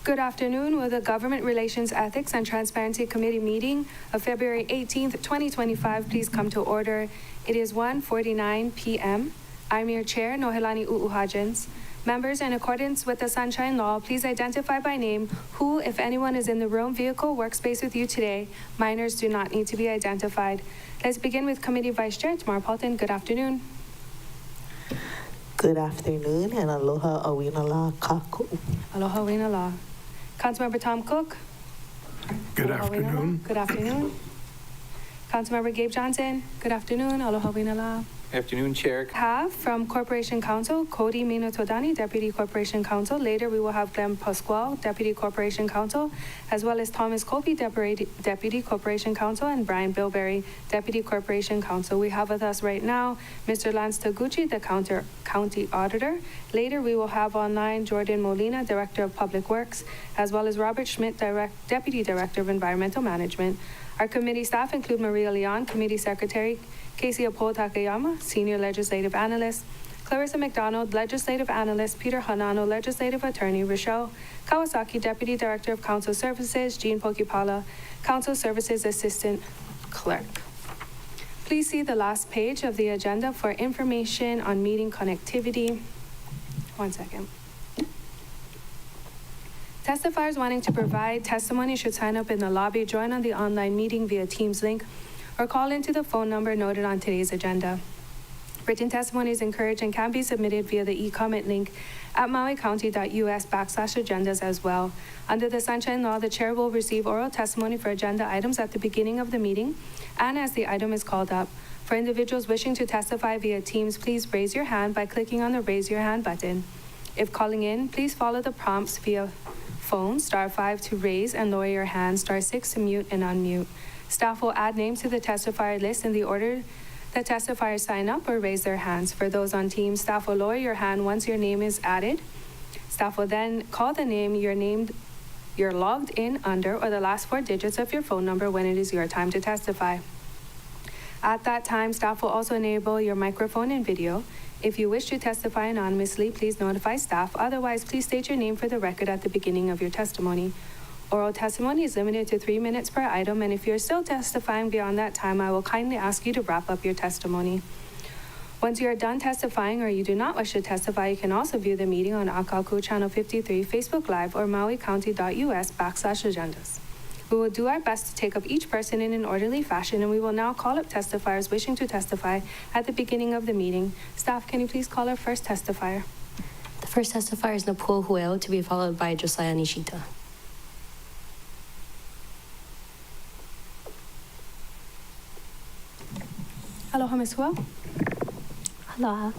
Good afternoon. Will the Government Relations, Ethics, and Transparency Committee meeting of February 18th, 2025 please come to order? It is 1:49 p.m. I'm your chair, Nohelani Uuhajans. Members, in accordance with the Sunshine Law, please identify by name who, if anyone, is in the room, vehicle, workspace with you today. Minors do not need to be identified. Let's begin with Committee Vice Chair Tamar Paulton. Good afternoon. Good afternoon and aloha awinala kaku. Aloha Winala. Councilmember Tom Cook. Good Aloha afternoon. Winala. Good afternoon. Councilmember Gabe Johnson. Good afternoon. Aloha Winala. Afternoon, Chair. Have from Corporation Counsel, Cody Minotodani, Deputy Corporation Counsel. Later, we will have Glenn Pasquale, Deputy Corporation Counsel, as well as Thomas Colby, Deputy Corporation Counsel, and Brian Bilberry, Deputy Corporation Counsel. We have with us right now Mr. Lance Taguchi, the County Auditor. Later, we will have online Jordan Molina, Director of Public Works, as well as Robert Schmidt, Deputy Director of Environmental Management. Our committee staff include Maria Leon, Committee Secretary, Casey Apo Takayama, Senior Legislative Analyst, Clarissa McDonald, Legislative Analyst, Peter Hanano, Legislative Attorney, Rochelle Kawasaki, Deputy Director of Council Services, Jean Pokipala, Council Services Assistant Clerk. Please see the last page of the agenda for information on meeting connectivity. 1 second. Testifiers wanting to provide testimony should sign up in the lobby, join on the online meeting via Teams link, or call into the phone number noted on today's agenda. Written testimony is encouraged and can be submitted via the e-comment link at mauicounty.us/agendas as well. Under the Sunshine Law, the chair will receive oral testimony for agenda items at the beginning of the meeting and as the item is called up. For individuals wishing to testify via Teams, please raise your hand by clicking on the Raise Your Hand button. If calling in, please follow the prompts via phone, *5 to raise and lower your hand, *6 to mute and unmute. Staff will add names to the testifier list in the order the testifiers sign up or raise their hands. For those on Teams, staff will lower your hand once your name is added. Staff will then call the name you're logged in under or the last 4 digits of your phone number when it is your time to testify. At that time, staff will also enable your microphone and video. If you wish to testify anonymously, please notify staff. Otherwise, please state your name for the record at the beginning of your testimony. Oral testimony is limited to 3 minutes per item, and if you're still testifying beyond that time, I will kindly ask you to wrap up your testimony. Once you are done testifying or you do not wish to testify, you can also view the meeting on Akalku Channel 53, Facebook Live, or mauicounty.us/agendas. We will do our best to take up each person in an orderly fashion, and we will now call up testifiers wishing to testify at the beginning of the meeting. Staff, can you please call our first testifier? The first testifier is Napua Huel, to be followed by Josiah Nishita. Aloha, Ms. Huel. Aloha.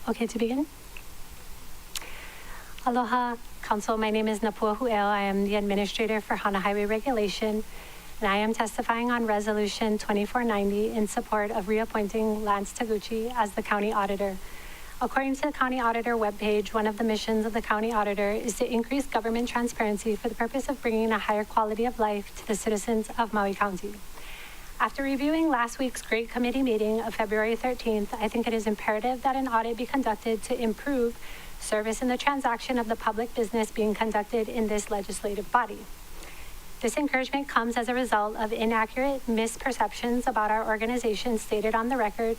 Okay, to begin? Aloha, Council. My name is Napua Huel. I am the Administrator for Hana Highway Regulation, and I am testifying on Resolution 2490 in support of reappointing Lance Taguchi as the County Auditor. According to the County Auditor webpage, one of the missions of the County Auditor is to increase government transparency for the purpose of bringing a higher quality of life to the citizens of Maui County. After reviewing last week's great committee meeting of February 13th, I think it is imperative that an audit be conducted to improve service in the transaction of the public business being conducted in this legislative body. This encouragement comes as a result of inaccurate misperceptions about our organization stated on the record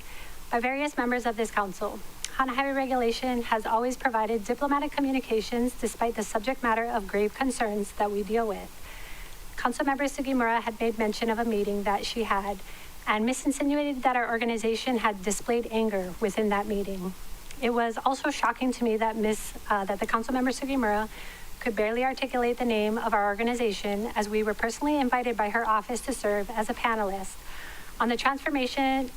by various members of this council. Hana Highway Regulation has always provided diplomatic communications despite the subject matter of grave concerns that we deal with. Councilmember Sugimura had made mention of a meeting that she had and misinsinuated that our organization had displayed anger within that meeting. It was also shocking to me that the Councilmember Sugimura could barely articulate the name of our organization, as we were personally invited by her office to serve as a panelist on the Transportation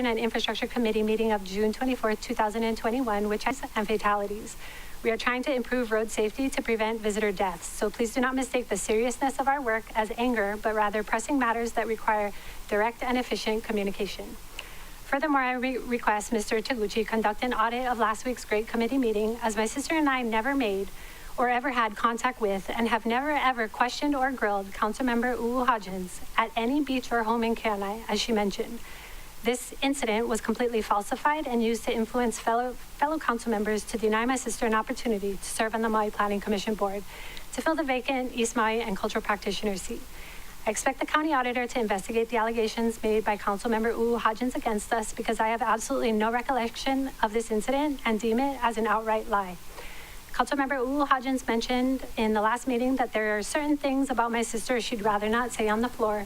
and Infrastructure Committee meeting of June 24th, 2021, which has and fatalities. We are trying to improve road safety to prevent visitor deaths, so please do not mistake the seriousness of our work as anger, but rather pressing matters that require direct and efficient communication. Furthermore, I request Mr. Taguchi conduct an audit of last week's great committee meeting, as my sister and I never made or ever had contact with and have never ever questioned or grilled Councilmember Uwu Hodgins at any beach or home in Kenai, as she mentioned. This incident was completely falsified and used to influence fellow council members to deny my sister an opportunity to serve on the Maui Planning Commission board to fill the vacant East Maui and cultural practitioner seat. I expect the county auditor to investigate the allegations made by Councilmember Uwu Hodgins against us because I have absolutely no recollection of this incident and deem it as an outright lie. Councilmember Uwu Hodgins mentioned in the last meeting that there are certain things about my sister she'd rather not say on the floor,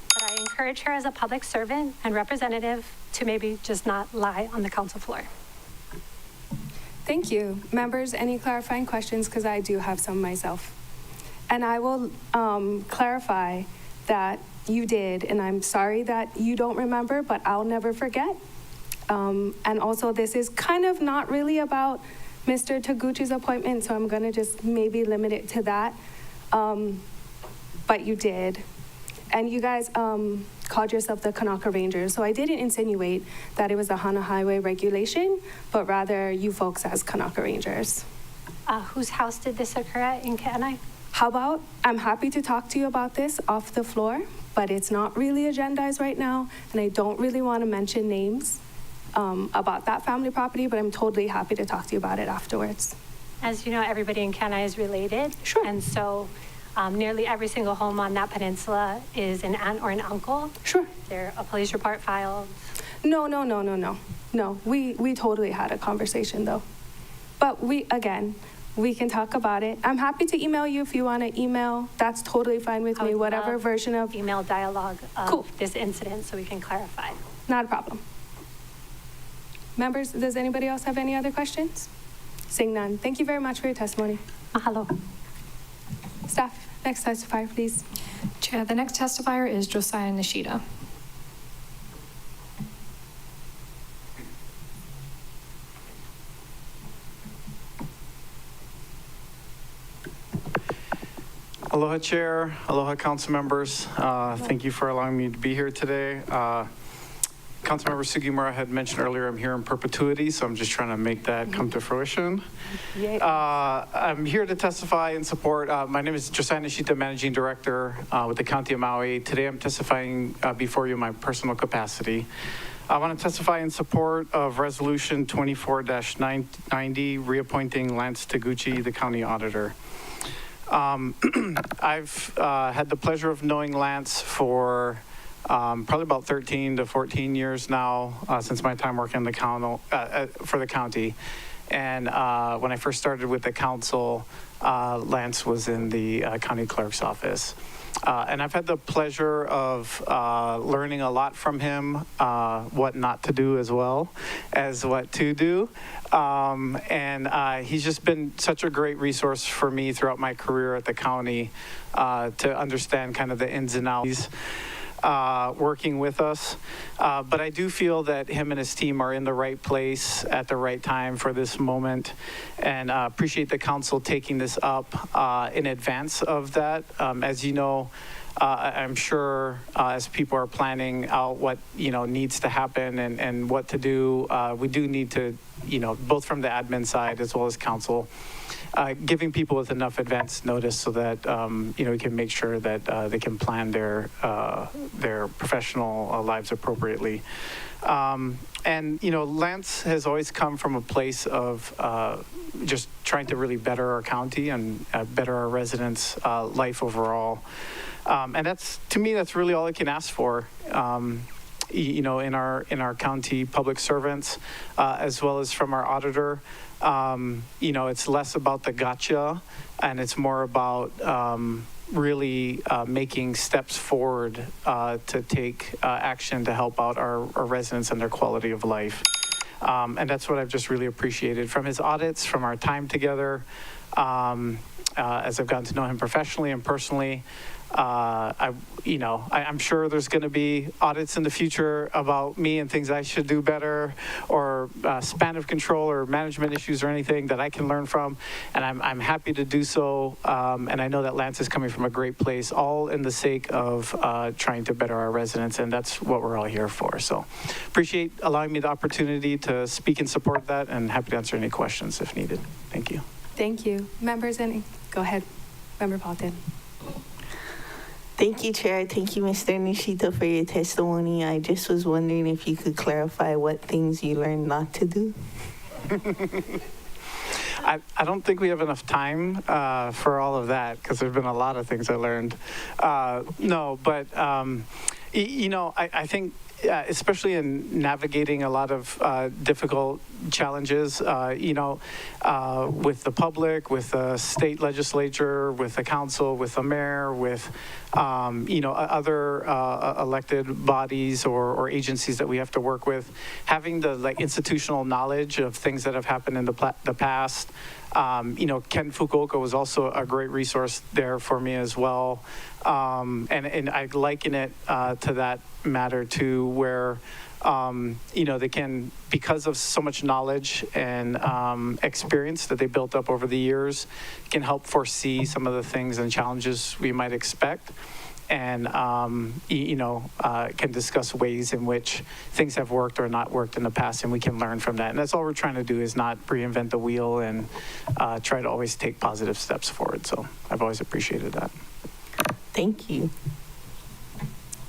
but I encourage her as a public servant and representative to maybe just not lie on the council floor. Thank you. Members, any clarifying questions? Because I do have some myself. And I will clarify that you did, and I'm sorry that you don't remember, but I'll never forget. And also, this is kind of not really about Mr. Taguchi's appointment, so I'm gonna just maybe limit it to that. But you did. And you guys called yourself the Kanaka Rangers, so I didn't insinuate that it was a Hana Highway regulation, but rather you folks as Kanaka Rangers. Whose house did this occur at in Kenai? How about, I'm happy to talk to you about this off the floor, but it's not really agendized right now, and I don't really want to mention names about that family property, but I'm totally happy to talk to you about it afterwards. As you know, everybody in Kenai is related. Sure. And so nearly every single home on that peninsula is an aunt or an uncle. Sure. There a police report filed. No. We totally had a conversation though. But we can talk about it. I'm happy to email you if you want to email. That's totally fine with I me, would whatever love version of, email dialogue of Cool. this incident so we can clarify. not a problem. Members, does anybody else have any other questions? Seeing none. Thank you very much for your testimony. Mahalo. Staff, next testifier, please. Chair, the next testifier is Josiah Nishida. Aloha Chair, aloha council members. Thank you for allowing me to be here today. Councilmember Sugimura had mentioned earlier I'm here in perpetuity, so I'm just trying to make that come to fruition. Yay. I'm here to testify in support. My name is Josiah Nishida, Managing Director with the County of Maui. Today I'm testifying before you in my personal capacity. I want to testify in support of Resolution 24-990, reappointing Lance Taguchi, the County Auditor. I've had the pleasure of knowing Lance for probably about 13 to 14 years now, since my time working in the for the county. And when I first started with the council, Lance was in the county clerk's office. And I've had the pleasure of learning a lot from him, what not to do as well as what to do. And he's just been such a great resource for me throughout my career at the county to understand kind of the ins and outs. Working with us. But I do feel that him and his team are in the right place at the right time for this moment, and appreciate the council taking this up in advance of that. As you know, I'm sure as people are planning out what needs to happen and what to do, we do need to, both from the admin side as well as council, giving people with enough advance notice so that we can make sure that they can plan their professional lives appropriately. And Lance has always come from a place of just trying to really better our county and better our residents' life overall. And that's, to me, that's really all I can ask for. In our county public servants, as well as from our auditor. It's less about the gotcha, and it's more about really making steps forward to take action to help out our residents and their quality of life. And that's what I've just really appreciated from his audits, from our time together, as I've gotten to know him professionally and personally. I'm sure there's going to be audits in the future about me and things I should do better, or span of control or management issues or anything that I can learn from, and I'm happy to do so. And I know that Lance is coming from a great place, all in the sake of trying to better our residents, and that's what we're all here for. So appreciate allowing me the opportunity to speak in support of that, and happy to answer any questions if needed. Thank you. Thank you. Members, go ahead. Member Paulton. Thank you, Chair. Thank you, Mr. Nishita, for your testimony. I just was wondering if you could clarify what things you learned not to do. I don't think we have enough time for all of that because there's been a lot of things I learned. No, but I think especially in navigating a lot of difficult challenges, with the public, with the state legislature, with the council, with the mayor, with other elected bodies or agencies that we have to work with, having the institutional knowledge of things that have happened in the past. Ken Fukuoka was also a great resource there for me as well. And I liken it to that matter too, where, they can, because of so much knowledge and experience that they built up over the years, can help foresee some of the things and challenges we might expect. And, can discuss ways in which things have worked or not worked in the past, and we can learn from that. And that's all we're trying to do, is not reinvent the wheel and try to always take positive steps forward. So I've always appreciated that. Thank you.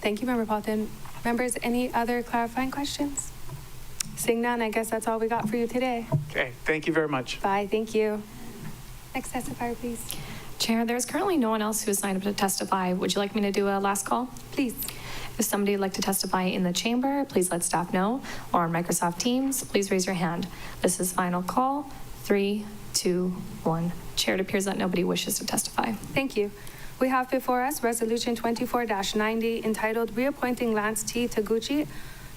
Thank you, Member Paulton. Members, any other clarifying questions? Seeing none, I guess that's all we got for you today. Okay, thank you very much. Bye, thank you. Next testifier, please. Chair, there's currently no one else who has signed up to testify. Would you like me to do a last call? Please. If somebody would like to testify in the chamber, please let staff know, or on Microsoft Teams, please raise your hand. This is final call. 3, 2, 1. Chair, it appears that nobody wishes to testify. Thank you. We have before us Resolution 24-90 entitled Reappointing Lance T. Taguchi,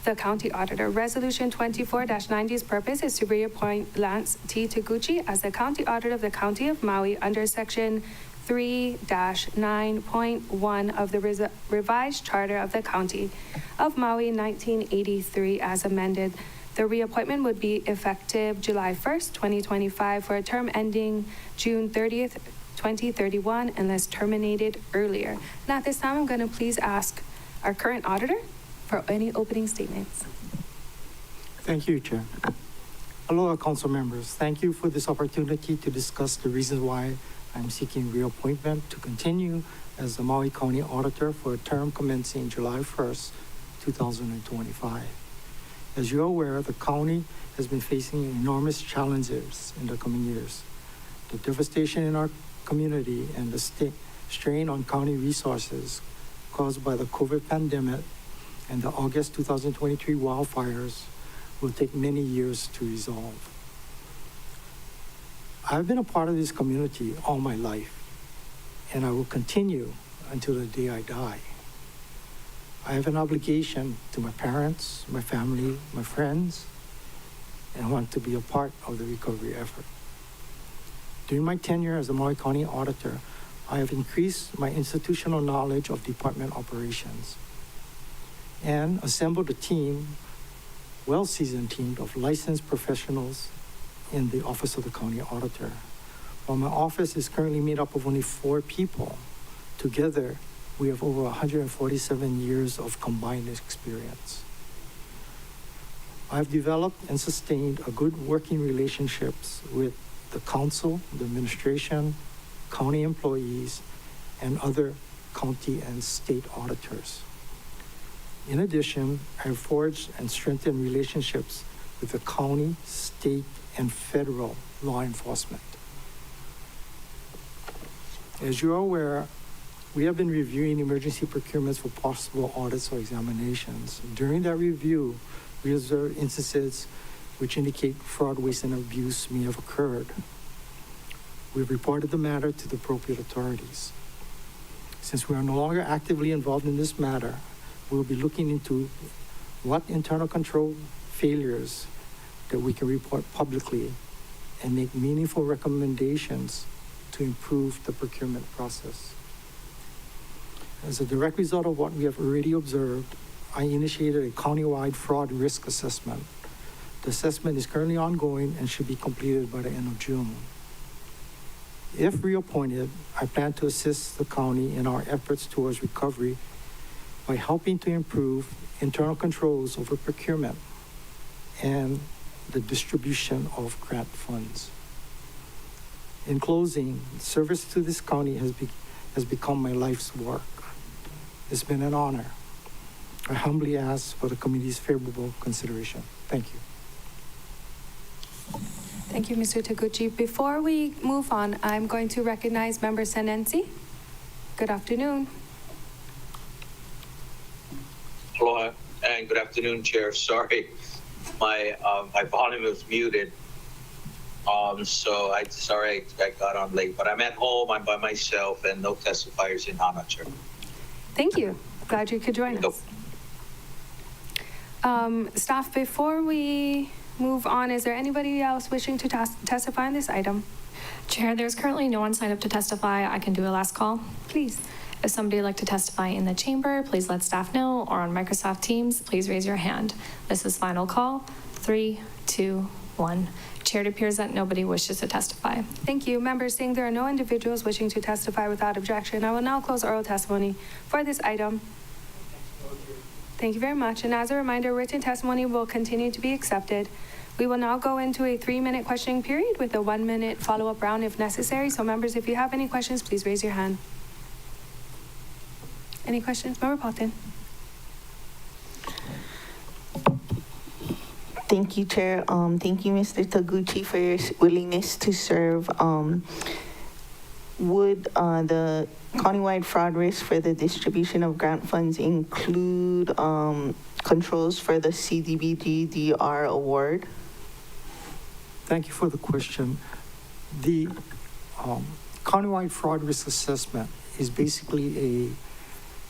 the County Auditor. Resolution 24-90's purpose is to reappoint Lance T. Taguchi as the County Auditor of the County of Maui under Section 3-9.1 of the revised Charter of the County of Maui 1983 as amended. The reappointment would be effective July 1st, 2025 for a term ending June 30th, 2031 unless terminated earlier. Now at this time, I'm going to please ask our current auditor for any opening statements. Thank you, Chair. Aloha, council members. Thank you for this opportunity to discuss the reasons why I'm seeking reappointment to continue as the Maui County Auditor for a term commencing July 1st, 2025. As you're aware, the county has been facing enormous challenges in the coming years. The devastation in our community and the strain on county resources caused by the COVID pandemic and the August 2023 wildfires will take many years to resolve. I've been a part of this community all my life, and I will continue until the day I die. I have an obligation to my parents, my family, my friends, and I want to be a part of the recovery effort. During my tenure as a Maui County Auditor, I have increased my institutional knowledge of department operations and assembled a team, well-seasoned team of licensed professionals in the Office of the County Auditor. While my office is currently made up of only 4 people, together we have over 147 years of combined experience. I've developed and sustained a good working relationships with the council, the administration, county employees, and other county and state auditors. In addition, I have forged and strengthened relationships with the county, state, and federal law enforcement. As you're aware, we have been reviewing emergency procurements for possible audits or examinations. During that review, we observed instances which indicate fraud, waste, and abuse may have occurred. We've reported the matter to the appropriate authorities. Since we are no longer actively involved in this matter, we'll be looking into what internal control failures that we can report publicly and make meaningful recommendations to improve the procurement process. As a direct result of what we have already observed, I initiated a countywide fraud risk assessment. The assessment is currently ongoing and should be completed by the end of June. If reappointed, I plan to assist the county in our efforts towards recovery by helping to improve internal controls over procurement and the distribution of grant funds. In closing, service to this county has become my life's work. It's been an honor. I humbly ask for the committee's favorable consideration. Thank you. Thank you, Mr. Taguchi. Before we move on, I'm going to recognize Member Senensi. Good afternoon. Aloha and good afternoon, Chair. Sorry, my volume was muted. So sorry I got on late, but I'm at home. I'm by myself and no testifiers in Hana, Chair. Thank you. Glad you could join us. Staff, before we move on, is there anybody else wishing to testify on this item? Chair, there's currently no one signed up to testify. I can do a last call. Please. If somebody would like to testify in the chamber, please let staff know, or on Microsoft Teams, please raise your hand. This is final call. 3, 2, 1. Chair, it appears that nobody wishes to testify. Thank you. Members, seeing there are no individuals wishing to testify without objection, I will now close oral testimony for this item. Thank you very much. And as a reminder, written testimony will continue to be accepted. We will now go into a 3-minute questioning period with a 1-minute follow-up round if necessary. So members, if you have any questions, please raise your hand. Any questions? Member Paulton. Thank you, Chair. Thank you, Mr. Taguchi, for your willingness to serve. Would the countywide fraud risk for the distribution of grant funds include controls for the CDBG-DR award? Thank you for the question. The countywide fraud risk assessment is basically a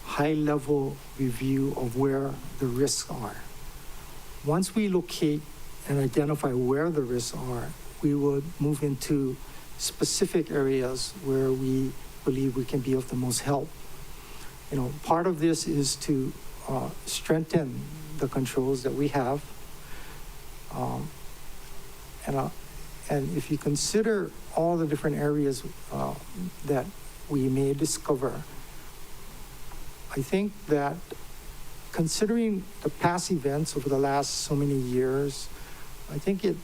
high-level review of where the risks are. Once we locate and identify where the risks are, we would move into specific areas where we believe we can be of the most help. You know, part of this is to strengthen the controls that we have. And if you consider all the different areas that we may discover, I think that considering the past events over the last so many years, I think it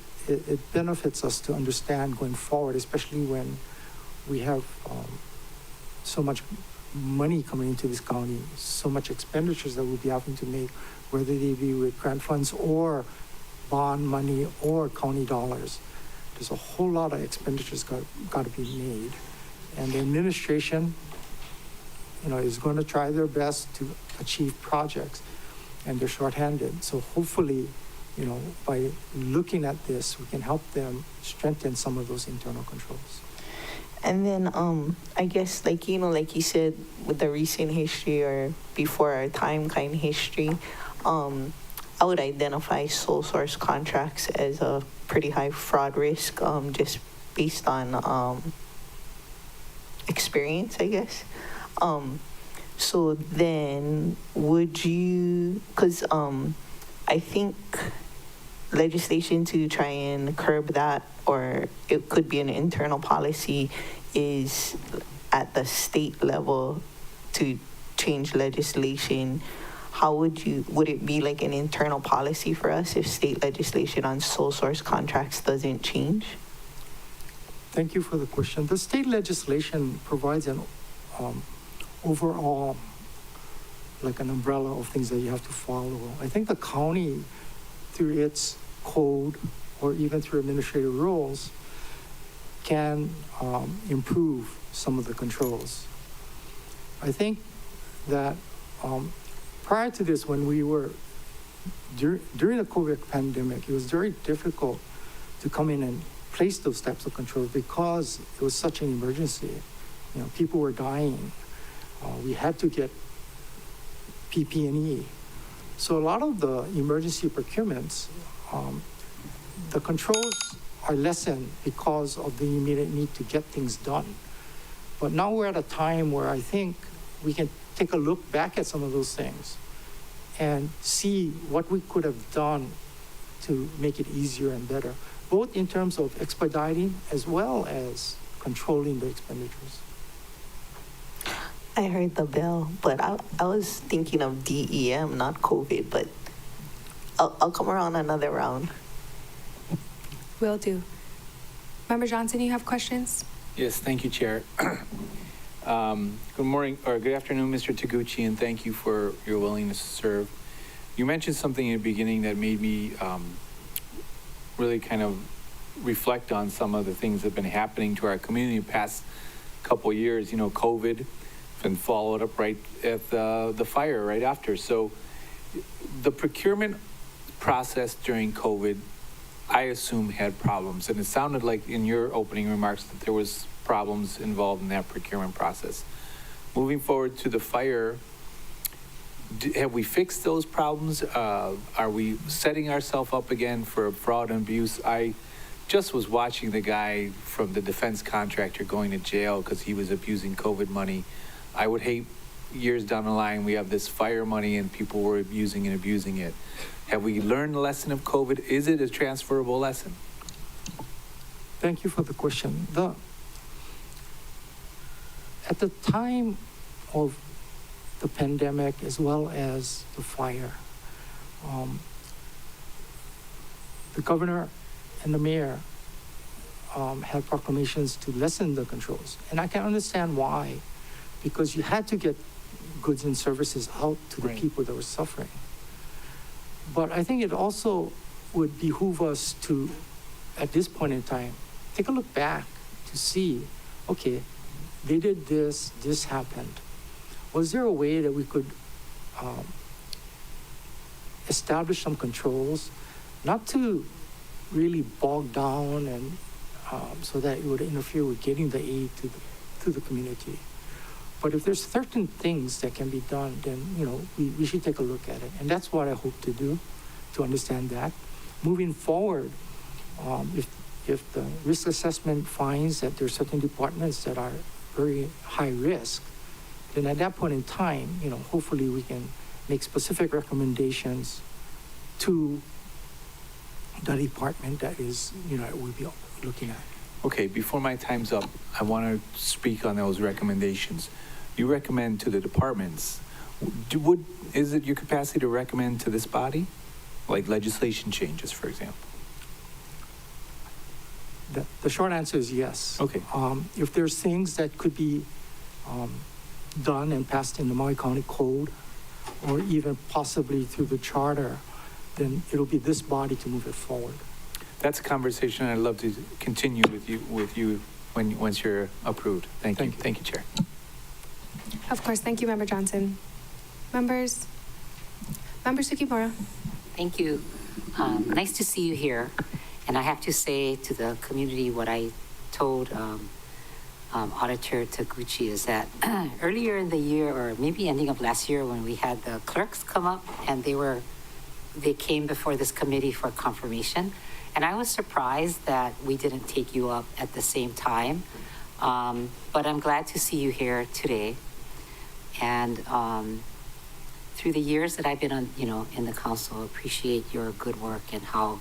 benefits us to understand going forward, especially when we have so much money coming into this county, so much expenditures that we'll be having to make, whether they be with grant funds or bond money or county dollars. There's a whole lot of expenditures got to be made. And the administration, you know, is going to try their best to achieve projects, and they're shorthanded. So hopefully, you know, by looking at this, we can help them strengthen some of those internal controls. And then I guess, like, you know, like you said, with the recent history or before our time kind of history, I would identify sole source contracts as a pretty high fraud risk, just based on experience, I guess. So then would you, because I think legislation to try and curb that, or it could be an internal policy, is at the state level to change legislation. How would it be like an internal policy for us if state legislation on sole source contracts doesn't change? Thank you for the question. The state legislation provides an overall, like an umbrella of things that you have to follow. I think the county, through its code or even through administrative rules, can improve some of the controls. I think that prior to this, when we were, during the COVID pandemic, it was very difficult to come in and place those types of controls because it was such an emergency. You know, people were dying. We had to get PP&E. So a lot of the emergency procurements, the controls are lessened because of the immediate need to get things done. But now we're at a time where I think we can take a look back at some of those things and see what we could have done to make it easier and better, both in terms of expediting as well as controlling the expenditures. I heard the bell, but I was thinking of DEM, not COVID, but I'll come around another round. Will do. Member Johnson, you have questions? Yes, thank you, Chair. Good morning, or good afternoon, Mr. Taguchi, and thank you for your willingness to serve. You mentioned something in the beginning that made me really kind of reflect on some of the things that have been happening to our community the past couple of years. You know, COVID, and followed up right at the fire right after. So the procurement process during COVID, I assume, had problems. And it sounded like in your opening remarks that there was problems involved in that procurement process. Moving forward to the fire, have we fixed those problems? Are we setting ourselves up again for fraud and abuse? I just was watching the guy from the defense contractor going to jail because he was abusing COVID money. I would hate years down the line, we have this fire money and people were abusing and abusing it. Have we learned the lesson of COVID? Is it a transferable lesson? Thank you for the question. At the time of the pandemic as well as the fire, the governor and the mayor had proclamations to lessen the controls. And I can understand why, because you had to get goods and services out to the Right. people that were suffering. But I think it also would behoove us to, at this point in time, take a look back to see, okay, they did this, this happened. Was there a way that we could establish some controls, not to really bog down and so that it would interfere with getting the aid to the community? But if there's certain things that can be done, then, you know, we should take a look at it. And that's what I hope to do, to understand that. Moving forward, if the risk assessment finds that there are certain departments that are very high risk, then at that point in time, you know, hopefully we can make specific recommendations to the department that is, you know, we'll be looking at. Okay, before my time's up, I want to speak on those recommendations. You recommend to the departments. Is it your capacity to recommend to this body? Like legislation changes, for example? The short answer is yes. Okay. If there's things that could be done and passed in the Maui County Code, or even possibly through the charter, then it'll be this body to move it forward. That's a conversation I'd love to continue with you once you're approved. Thank you. Thank you. Thank you, Chair. Of course, thank you, Member Johnson. Member Sukimura. Thank you. Nice to see you here. And I have to say to the community what I told Auditor Taguchi is that earlier in the year, or maybe ending of last year, when we had the clerks come up and they came before this committee for confirmation. And I was surprised that we didn't take you up at the same time. But I'm glad to see you here today. And through the years that I've been on, in the council, appreciate your good work and how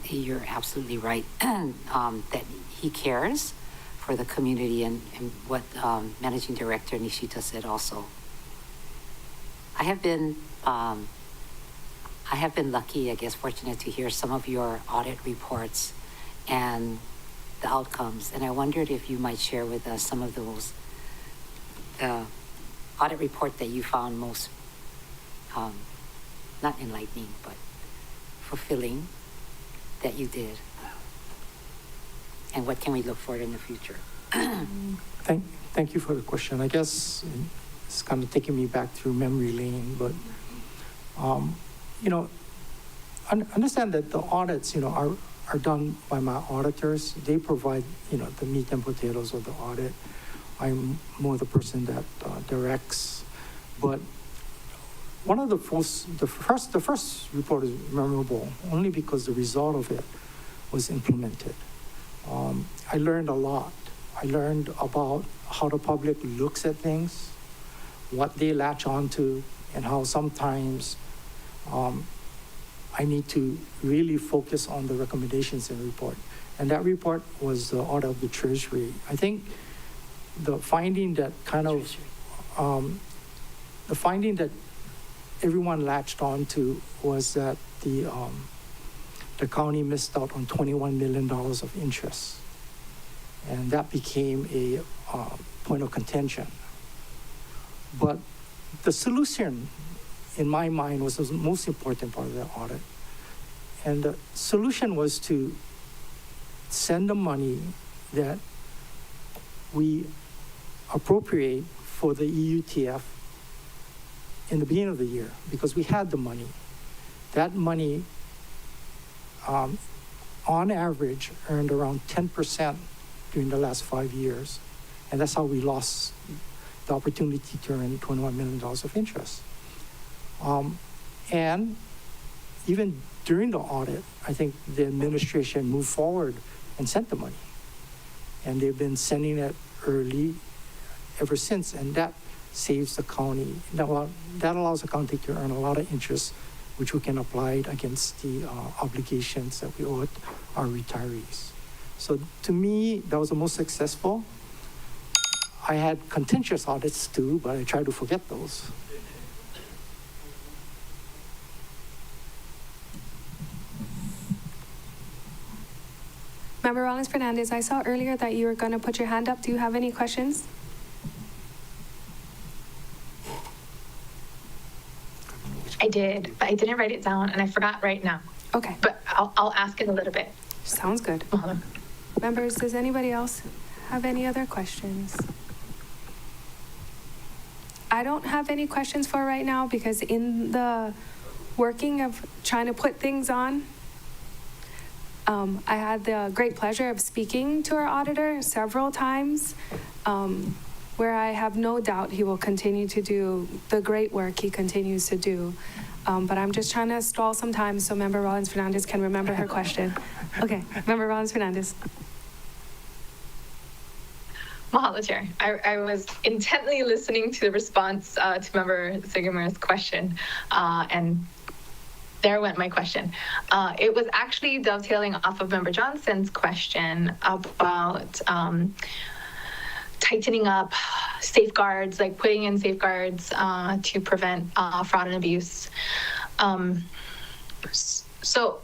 you're absolutely right that he cares for the community and what Managing Director Nishita said also. I have been lucky, I guess, fortunate to hear some of your audit reports and the outcomes. And I wondered if you might share with us some of those, the audit report that you found most, not enlightening, but fulfilling that you did. And what can we look for in the future? Thank you for the question. I guess it's kind of taking me back through memory lane, but understand that the audits, are done by my auditors. They provide, the meat and potatoes of the audit. I'm more the person that directs. But one of the first report is memorable only because the result of it was implemented. I learned a lot. I learned about how the public looks at things, what they latch onto, and how sometimes I need to really focus on the recommendations in the report. And that report was the audit of the Treasury. I think the finding that everyone latched onto was that the county missed out on $21 million of interest. And that became a point of contention. But the solution, in my mind, was the most important part of the audit. And the solution was to send the money that we appropriate for the EUTF in the beginning of the year, because we had the money. That money, on average, earned around 10% during the last 5 years. And that's how we lost the opportunity to earn $21 million of interest. And even during the audit, I think the administration moved forward and sent the money. And they've been sending it early ever since, and that saves the county. That allows the county to earn a lot of interest, which we can apply against the obligations that we owe our retirees. So to me, that was the most successful. I had contentious audits too, but I try to forget those. Member Rollins Fernandez, I saw earlier that you were going to put your hand up. Do you have any questions? I did, but I didn't write it down, and I forgot right now. Okay, But I'll ask in a little bit. sounds good. Members, does anybody else have any other questions? I don't have any questions for right now because in the working of trying to put things on, I had the great pleasure of speaking to our auditor several times, where I have no doubt he will continue to do the great work he continues to do. But I'm just trying to stall some time so Member Rollins Fernandez can remember her question. Okay, Member Rollins Fernandez. Mahalo, Chair. I was intently listening to the response to Member Sigma's question, and there went my question. It was actually dovetailing off of Member Johnson's question about tightening up safeguards, like putting in safeguards to prevent fraud and abuse. So,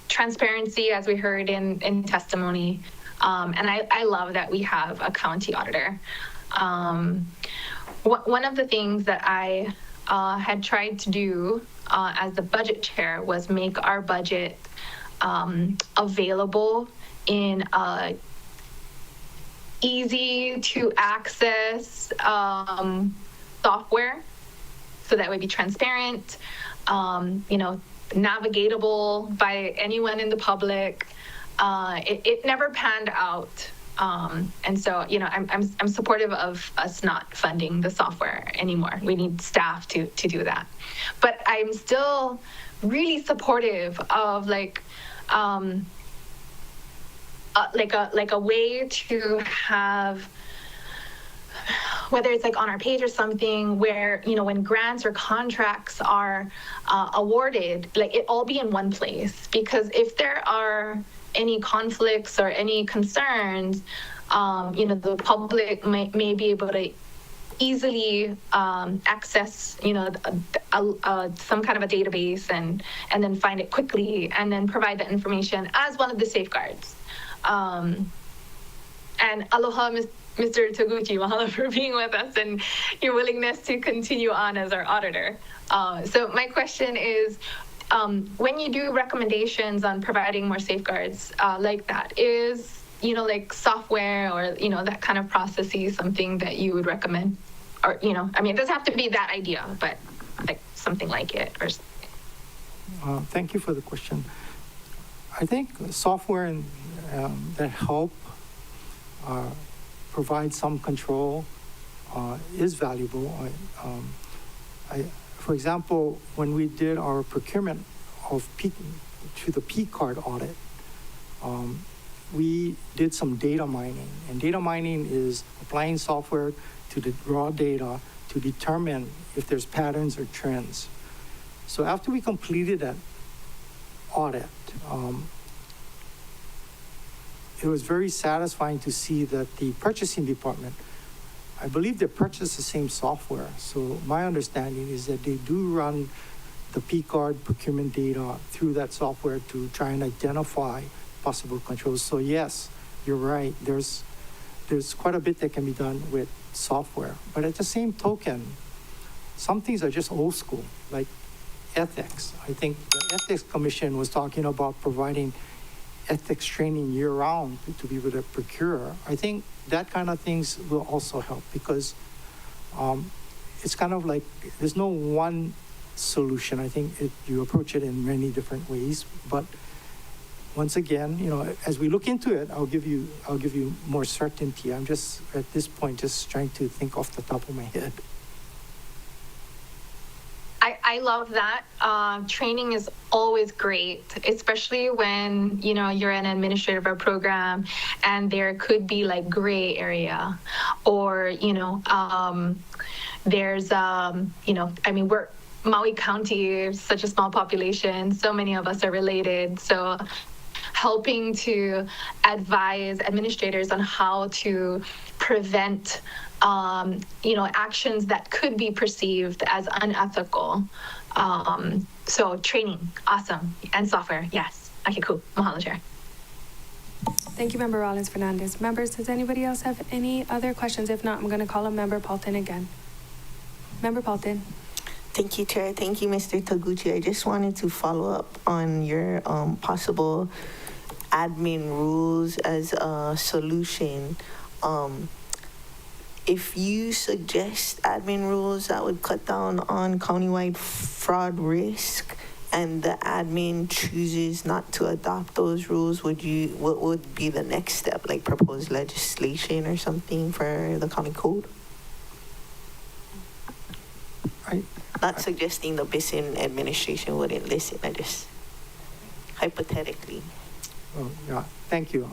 transparency, as we heard in testimony, and I love that we have a county auditor. One of the things that I had tried to do as the budget chair was make our budget available in easy to access software, so that would be transparent, navigatable by anyone in the public. It never panned out. And so, I'm supportive of us not funding the software anymore. We need staff to do that. But I'm still really supportive of like a way to have, whether it's like on our page or something, where, when grants or contracts are awarded, like it all be in one place. Because if there are any conflicts or any concerns, the public may be able to easily access, some kind of a database and then find it quickly and then provide that information as one of the safeguards. And aloha, Mr. Taguchi, mahalo for being with us and your willingness to continue on as our auditor. So my question is, when you do recommendations on providing more safeguards like that, is, like software or, that kind of processes something that you would recommend? Or, it doesn't have to be that idea, but like something like it or something. Thank you for the question. I think software that help provide some control is valuable. For example, when we did our procurement of the P-card audit, we did some data mining. And data mining is applying software to the raw data to determine if there's patterns or trends. So after we completed that audit, it was very satisfying to see that the purchasing department, I believe they purchased the same software. So my understanding is that they do run the P-card procurement data through that software to try and identify possible controls. So yes, you're right. There's quite a bit that can be done with software. But at the same token, some things are just old school, like ethics. I think the Ethics Commission was talking about providing ethics training year-round to be able to procure. I think that kind of things will also help because it's kind of like there's no one solution. I think you approach it in many different ways. But once again, as we look into it, I'll give you more certainty. I'm just at this point just trying to think off the top of my head. I love that. Training is always great, especially when, you're an administrator of a program and there could be like gray area or, there's, we're Maui County, such a small population. So many of us are related. So helping to advise administrators on how to prevent actions that could be perceived as unethical. So training, awesome. And software, yes. Okay, cool. Mahalo, Chair. Thank you, Member Rollins Fernandez. Members, does anybody else have any other questions? If not, I'm going to call on Member Paulton again. Member Paulton. Thank you, Chair. Thank you, Mr. Taguchi. I just wanted to follow up on your possible admin rules as a solution. If you suggest admin rules that would cut down on countywide fraud risk and the admin chooses not to adopt those rules, what would be the next step? Like propose legislation or something for the county code? Not suggesting the BISN administration wouldn't listen, I just hypothetically. Oh, yeah, thank you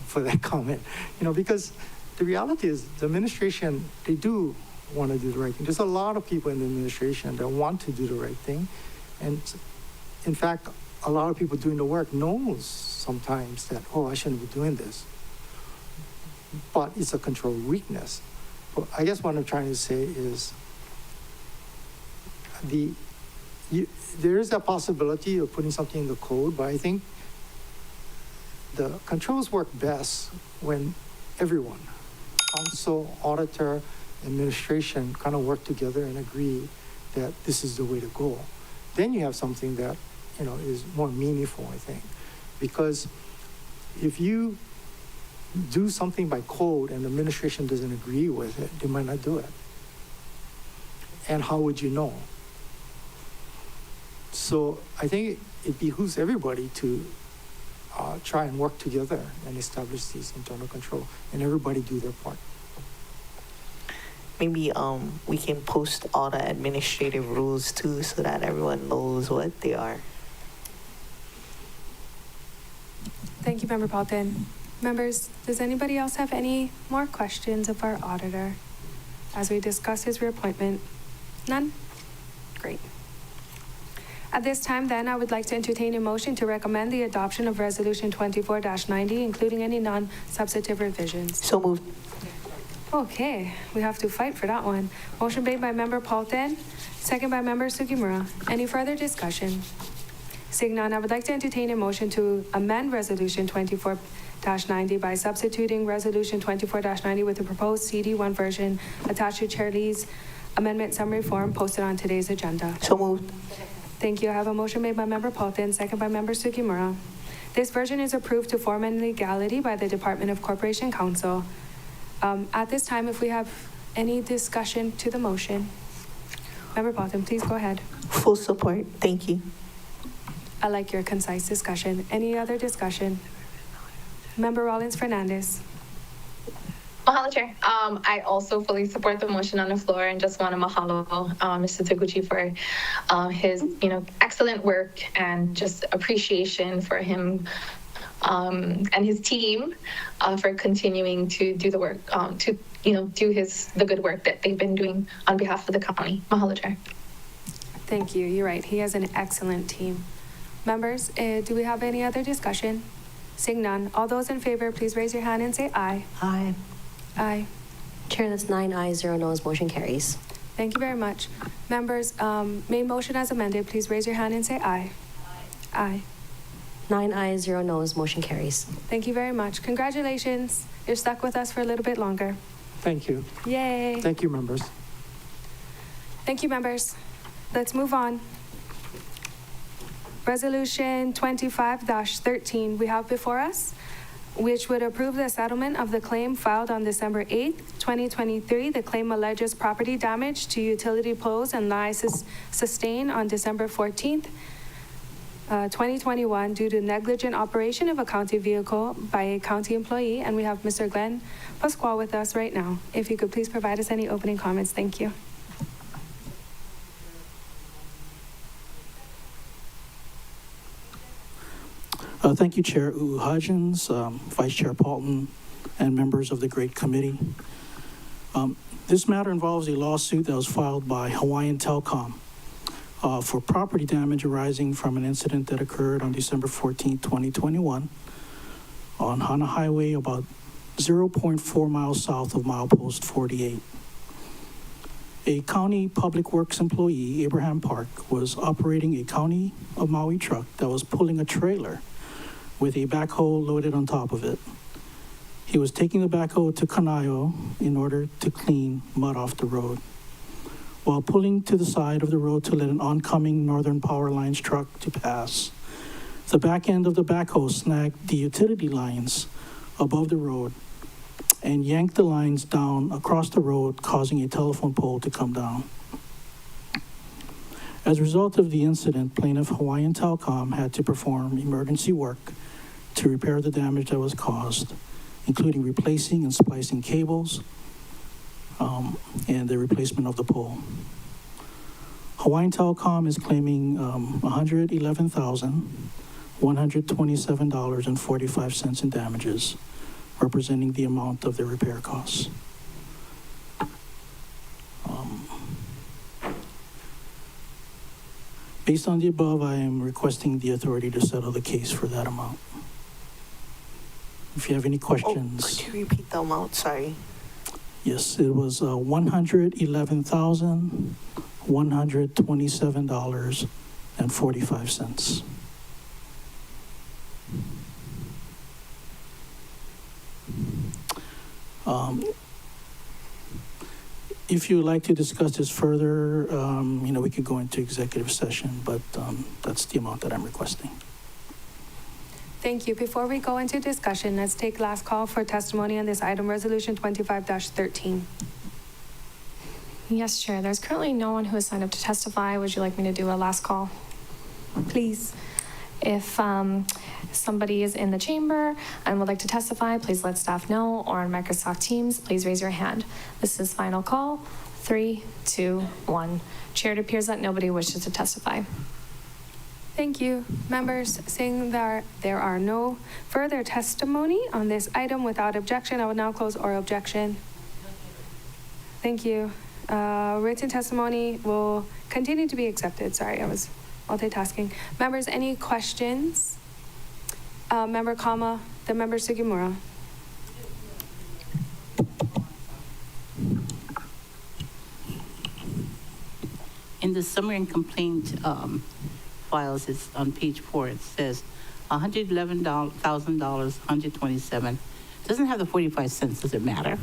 for that comment. Because the reality is the administration, they do want to do the right thing. There's a lot of people in the administration that want to do the right thing. And in fact, a lot of people doing the work knows sometimes that, I shouldn't be doing this. But it's a control weakness. But I guess what I'm trying to say is there is a possibility of putting something in the code, but I think the controls work best when everyone, council, auditor, administration, kind of work together and agree that this is the way to go. Then you have something that, is more meaningful, I think. Because if you do something by code and the administration doesn't agree with it, they might not do it. And how would you know? So I think it behooves everybody to try and work together and establish these internal control, and everybody do their part. Maybe we can post all the administrative rules too so that everyone knows what they are. Thank you, Member Paulton. Members, does anybody else have any more questions of our auditor as we discuss his reappointment? None? Great. At this time, then, I would like to entertain a motion to recommend the adoption of Resolution 24-90, including any non-substantive revisions. So moved. Okay, we have to fight for that one. Motion made by Member Paulton, second by Member Sugimura. Any further discussion? Seeing none, I would like to entertain a motion to amend Resolution 24-90 by substituting Resolution 24-90 with the proposed CD1 version attached to Chair Lee's amendment summary form posted on today's agenda. So moved. Thank you. I have a motion made by Member Paulton, second by Member Sugimura. This version is approved to form and legality by the Department of Corporation Counsel. At this time, if we have any discussion to the motion, Member Paulton, please go ahead. Full support. Thank you. I like your concise discussion. Any other discussion? Member Rollins Fernandez. Mahalo, Chair. I also fully support the motion on the floor and just want to mahalo Mr. Taguchi for his, excellent work and just appreciation for him and his team for continuing to do the work, do the good work that they've been doing on behalf of the county. Mahalo, Chair. Thank you. You're right. He has an excellent team. Members, do we have any other discussion? Seeing none. All those in favor, please raise your hand and say aye. Aye. Aye. Chair, that's 9 ayes, 0 noes. Motion carries. Thank you very much. Members, main motion as amended, please raise your hand and say aye. Aye. 9 ayes, 0 noes, motion carries. Thank you very much. Congratulations. You're stuck with us for a little bit longer. Thank you. Yay. Thank you, members. Thank you, members. Let's move on. Resolution 25-13 we have before us, which would approve the settlement of the claim filed on December 8th, 2023. The claim alleges property damage to utility poles and lines sustained on December 14th, 2021 due to negligent operation of a county vehicle by a county employee. And we have Mr. Glenn Pasquale with us right now. If you could please provide us any opening comments. Thank you. Thank you, Chair Hodgins, Vice Chair Paulton, and members of the great committee. This matter involves a lawsuit that was filed by Hawaiian Telcom for property damage arising from an incident that occurred on December 14, 2021 on Hana Highway about 0.4 miles south of milepost 48. A county public works employee, Abraham Park, was operating a County of Maui truck that was pulling a trailer with a backhoe loaded on top of it. He was taking the backhoe to Kanaio in order to clean mud off the road. While pulling to the side of the road to let an oncoming Northern Power Lines truck to pass, the back end of the backhoe snagged the utility lines above the road and yanked the lines down across the road, causing a telephone pole to come down. As a result of the incident, plaintiff Hawaiian Telcom had to perform emergency work to repair the damage that was caused, including replacing and splicing cables and the replacement of the pole. Hawaiian Telcom is claiming $111,127.45 in damages, representing the amount of the repair costs. Based on the above, I am requesting the authority to settle the case for that amount. If you have any questions. Could you repeat the amount? Sorry. Yes, it was $111,127.45. If you would like to discuss this further, we could go into executive session, but that's the amount that I'm requesting. Thank you. Before we go into discussion, let's take last call for testimony on this item, Resolution 25-13. Yes, Chair. There's currently no one who has signed up to testify. Would you like me to do a last call? Please. If somebody is in the chamber and would like to testify, please let staff know, or on Microsoft Teams, please raise your hand. This is final call. 3, 2, 1. Chair, it appears that nobody wishes to testify. Thank you. Members, seeing that there are no further testimony on this item without objection, I will now close oral objection. Thank you. Written testimony will continue to be accepted. Sorry, I was multitasking. Members, any questions? Member Kama, then Member Sugimura. In the summary and complaint files, it's on page 4, it says $111,000, 127. Doesn't have the 45 cents. Does it matter?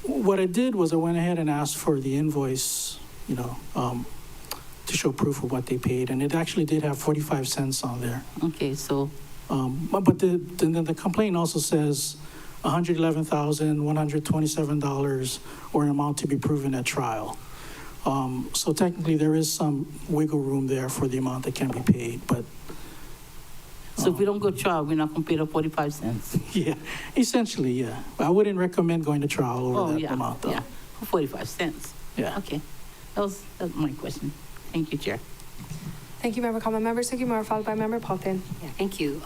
What I did was I went ahead and asked for the invoice, to show proof of what they paid, and it actually did have 45 cents on there. Okay, so. But the complaint also says $111,127 or an amount to be proven at trial. So technically there is some wiggle room there for the amount that can be paid, but. So if we don't go to trial, we're not going to pay the 45 cents? Yeah, essentially, yeah. I wouldn't recommend going to trial over that amount, though. Yeah, for 45 cents. Yeah. Okay, that was my question. Thank you, Chair. Thank you, Member Kama. Member Sugimura, followed by Member Paulton. Yeah, thank you.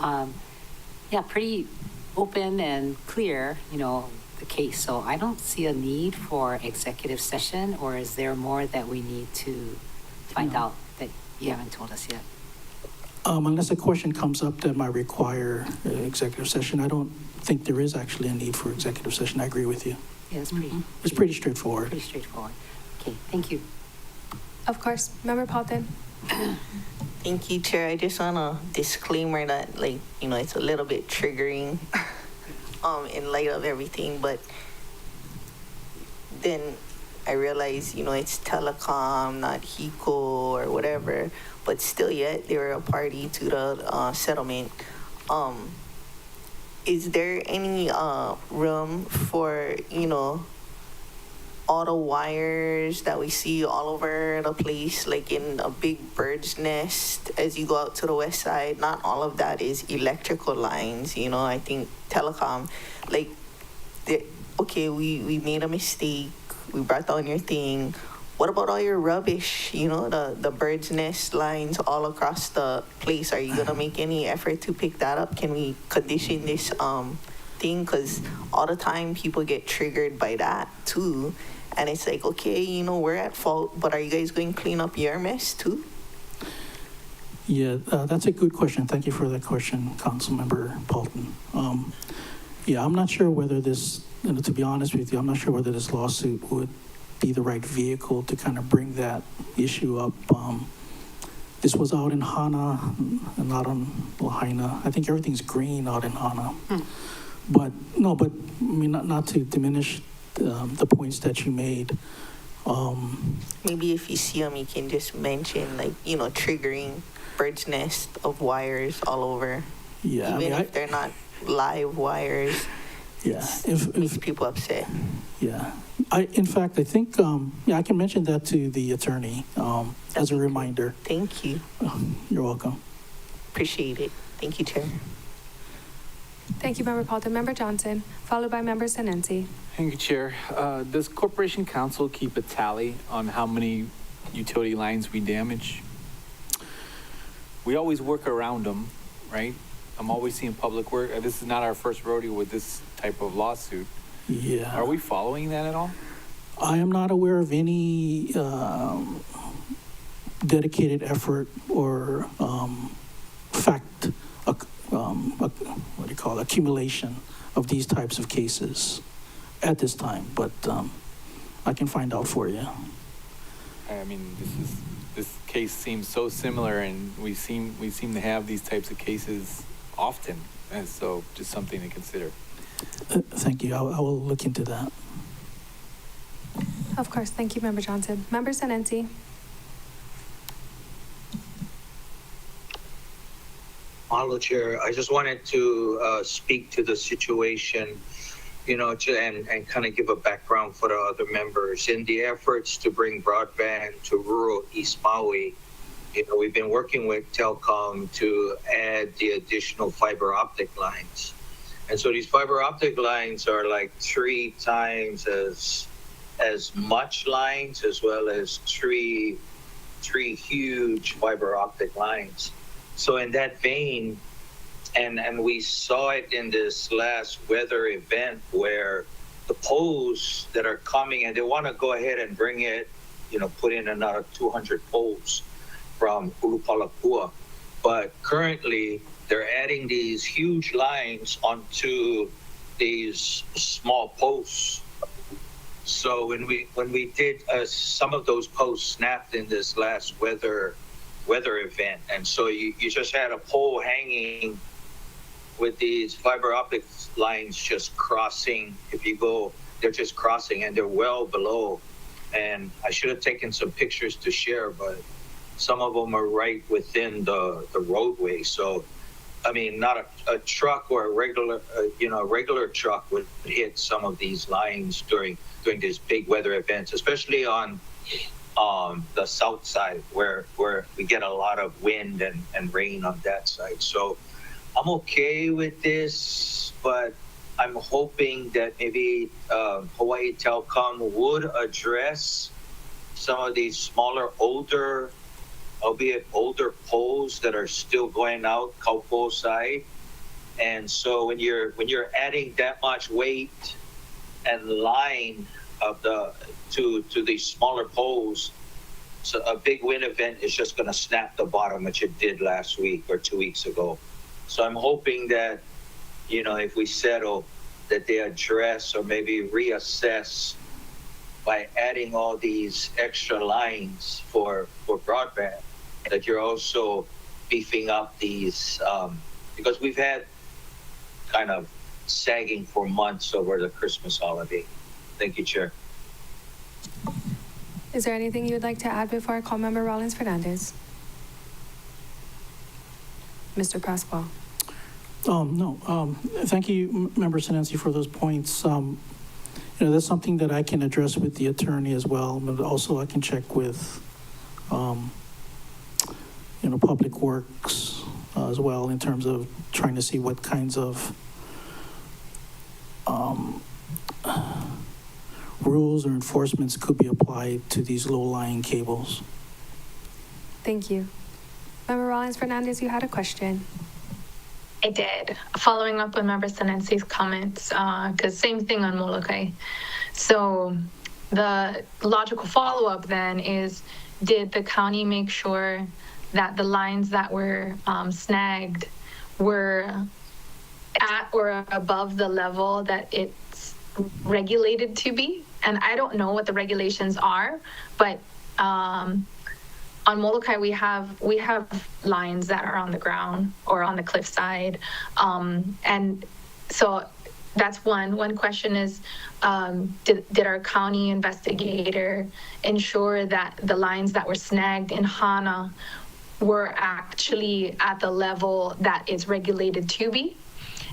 Pretty open and clear, the case. So I don't see a need for executive session, or is there more that we need to find out that you haven't told us yet? Unless a question comes up that might require executive session, I don't think there is actually a need for executive session. I agree with you. Yeah, It's pretty straightforward. pretty straightforward. Okay, thank you. Of course, Member Paulton. Thank you, Chair. I just want a disclaimer that, like, you know, it's a little bit triggering in light of everything, but then I realize, you know, it's telecom, not HECO or whatever, but still yet they were a party to the settlement. Is there any room for, you know, all the wires that we see all over the place, like in a big bird's nest as you go out to the west side? Not all of that is electrical lines, you know. I think telecom, like, okay, we made a mistake. We brought down your thing. What about all your rubbish, you know, the bird's nest lines all across the place? Are you going to make any effort to pick that up? Can we condition this thing? Because all the time people get triggered by that too. And it's like, okay, you know, we're at fault, but are you guys going to clean up your mess too? Yeah, that's a good question. Thank you for that question, Councilmember Paulton. Yeah, I'm not sure whether this, you know, to be honest with you, I'm not sure whether this lawsuit would be the right vehicle to kind of bring that issue up. This was out in Hana and not on Lahaina. I think everything's green out in Hana. But no, but I mean, not to diminish the points that you made. Maybe if you see them, you can just mention, like, you know, triggering bird's nest of wires all over. Yeah, Even I mean, if they're not live wires. Yeah, it makes people upset. Yeah, in fact, I think, yeah, I can mention that to the attorney as a reminder. Thank you. You're welcome. Appreciate it. Thank you, Chair. Thank you, Member Paulton. Member Johnson, followed by Member Senenzi. Thank you, Chair. Does Corporation Council keep a tally on how many utility lines we damage? We always work around them, right? I'm always seeing public work. This is not our first rodeo with this type of lawsuit. Yeah. Are we following that at all? I am not aware of any dedicated effort or what do you call it, accumulation of these types of cases at this time, but I can find out for you. I mean, this case seems so similar, and we seem to have these types of cases often, and so just something to consider. Thank you. I will look into that. Of course. Thank you, Member Johnson. Member Senenzi. Mahalo, Chair. I just wanted to speak to the situation, you know, and kind of give a background for the other members. In the efforts to bring broadband to rural East Maui, you know, we've been working with Telcom to add the additional fiber optic lines. And so these fiber optic lines are like 3 times as much lines, as well as three huge fiber optic lines. So in that vein, and we saw it in this last weather event where the poles that are coming, and they want to go ahead and bring it, you know, put in another 200 poles from Ulupalapua. But currently, they're adding these huge lines onto these small posts. So when we did some of those posts snapped in this last weather event, and so you just had a pole hanging with these fiber optic lines just crossing. If you go, they're just crossing, and they're well below. And I should have taken some pictures to share, but some of them are right within the roadway. So, I mean, not a truck or a regular truck would hit some of these lines during these big weather events, especially on the south side where we get a lot of wind and rain on that side. So I'm okay with this, but I'm hoping that maybe Hawaii Telcom would address some of these smaller, albeit older poles that are still going out Kaupo side. And so when you're adding that much weight and line to these smaller poles, so a big wind event is just going to snap the bottom, which it did last week or 2 weeks ago. So I'm hoping that, you know, if we settle, that they address or maybe reassess by adding all these extra lines for broadband, that you're also beefing up these, because we've had kind of sagging for months over the Christmas holiday. Thank you, Chair. Is there anything you would like to add before I call Member Rollins Fernandez? Mr. Pascual. No. Thank you, Member Sinensi, for those points. That's something that I can address with the attorney as well, but also I can check with, Public Works as well in terms of trying to see what kinds of rules or enforcements could be applied to these low-lying cables. Thank you. Member Rollins Fernandez, you had a question. I did. Following up on Member Sinensi's comments, because same thing on Molokai. So the logical follow-up then is, did the county make sure that the lines that were snagged were at or above the level that it's regulated to be? And I don't know what the regulations are, but on Molokai, we have lines that are on the ground or on the cliffside. And so that's one question is, did our county investigator ensure that the lines that were snagged in Hana were actually at the level that it's regulated to be?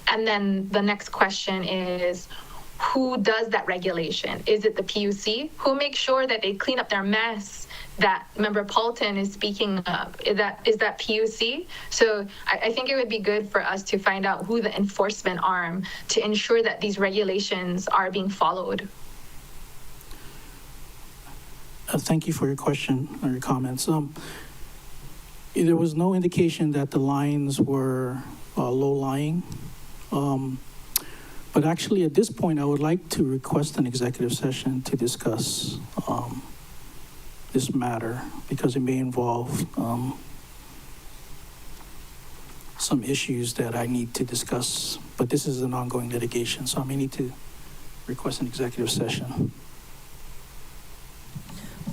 And then the next question is, who does that regulation? Is it the PUC? Who makes sure that they clean up their mess that Member Paulton is speaking of? Is that PUC? So I think it would be good for us to find out who the enforcement arm to ensure that these regulations are being followed. Thank you for your question or your comments. There was no indication that the lines were low-lying. But actually, at this point, I would like to request an executive session to discuss this matter because it may involve some issues that I need to discuss. But this is an ongoing litigation, so I may need to request an executive session.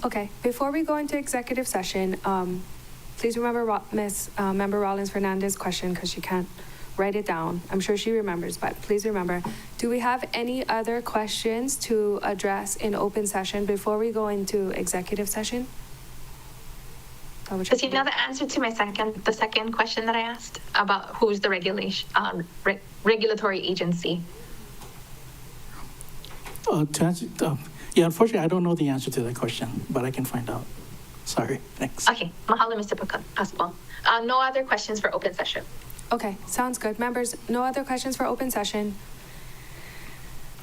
Okay, before we go into executive session, please remember Member Rollins Fernandez's question because she can't write it down. I'm sure she remembers, but please remember, do we have any other questions to address in open session before we go into executive session? Does he know the answer to the second question that I asked about who's the regulatory agency? Yeah, unfortunately, I don't know the answer to that question, but I can find out. Sorry, thanks. Okay, mahalo, Mr. Pascual. No other questions for open session. Okay, sounds good. Members, no other questions for open session?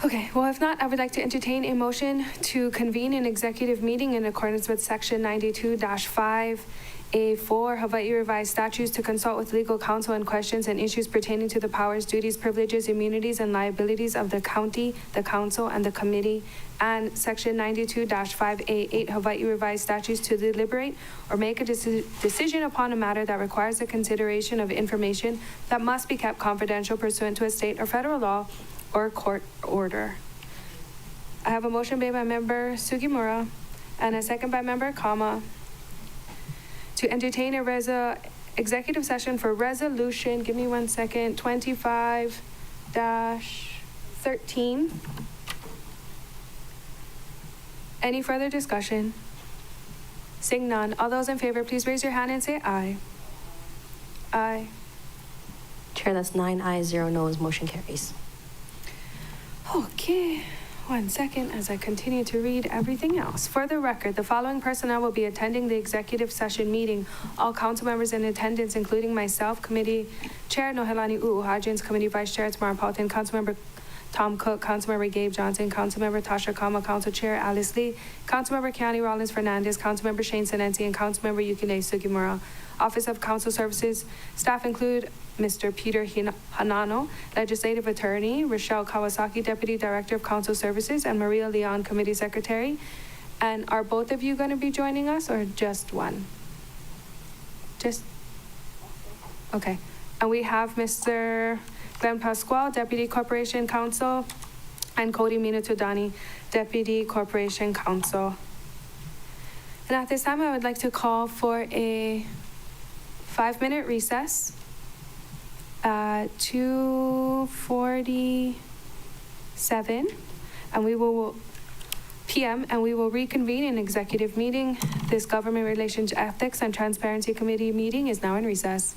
Okay, well, if not, I would like to entertain a motion to convene an executive meeting in accordance with Section 92-5A4 Hawaii Revised Statutes to consult with legal counsel on questions and issues pertaining to the powers, duties, privileges, immunities, and liabilities of the county, the council, and the committee, and Section 92-5A8 Hawaii Revised Statutes to deliberate or make a decision upon a matter that requires the consideration of information that must be kept confidential pursuant to a state or federal law or court order. I have a motion made by Member Sugimura and a second by Member Kama to entertain a executive session for resolution, give me 1 second, 25-13. Any further discussion? Seeing none, all those in favor, please raise your hand and say aye. Aye. Chair, that's 9 ayes, 0 noes. Motion carries. Okay, 1 second as I continue to read everything else. For the record, the following personnel will be attending the executive session meeting. All council members in attendance, including myself, Committee Chair Nohelani U'uhajins, Committee Vice Chair Tamara Paulton, Councilmember Tom Cook, Councilmember Gabe Johnson, Councilmember Tasha Kama, Council Chair Alice Lee, Councilmember Keani Rollins Fernandez, Councilmember Shane Sinensi, and Councilmember Yukine Sugimura. Office of Council Services staff include Mr. Peter Hanano, Legislative Attorney, Rochelle Kawasaki, Deputy Director of Council Services, and Maria Leon, Committee Secretary. And are both of you going to be joining us or just one? Okay. And we have Mr. Glenn Pasquale, Deputy Corporation Counsel, and Cody Minutudani, Deputy Corporation Counsel. And at this time, I would like to call for a 5-minute recess at 2:47, and we will p.m. and we will reconvene in executive meeting. This Government Relations Ethics and Transparency Committee meeting is now in recess.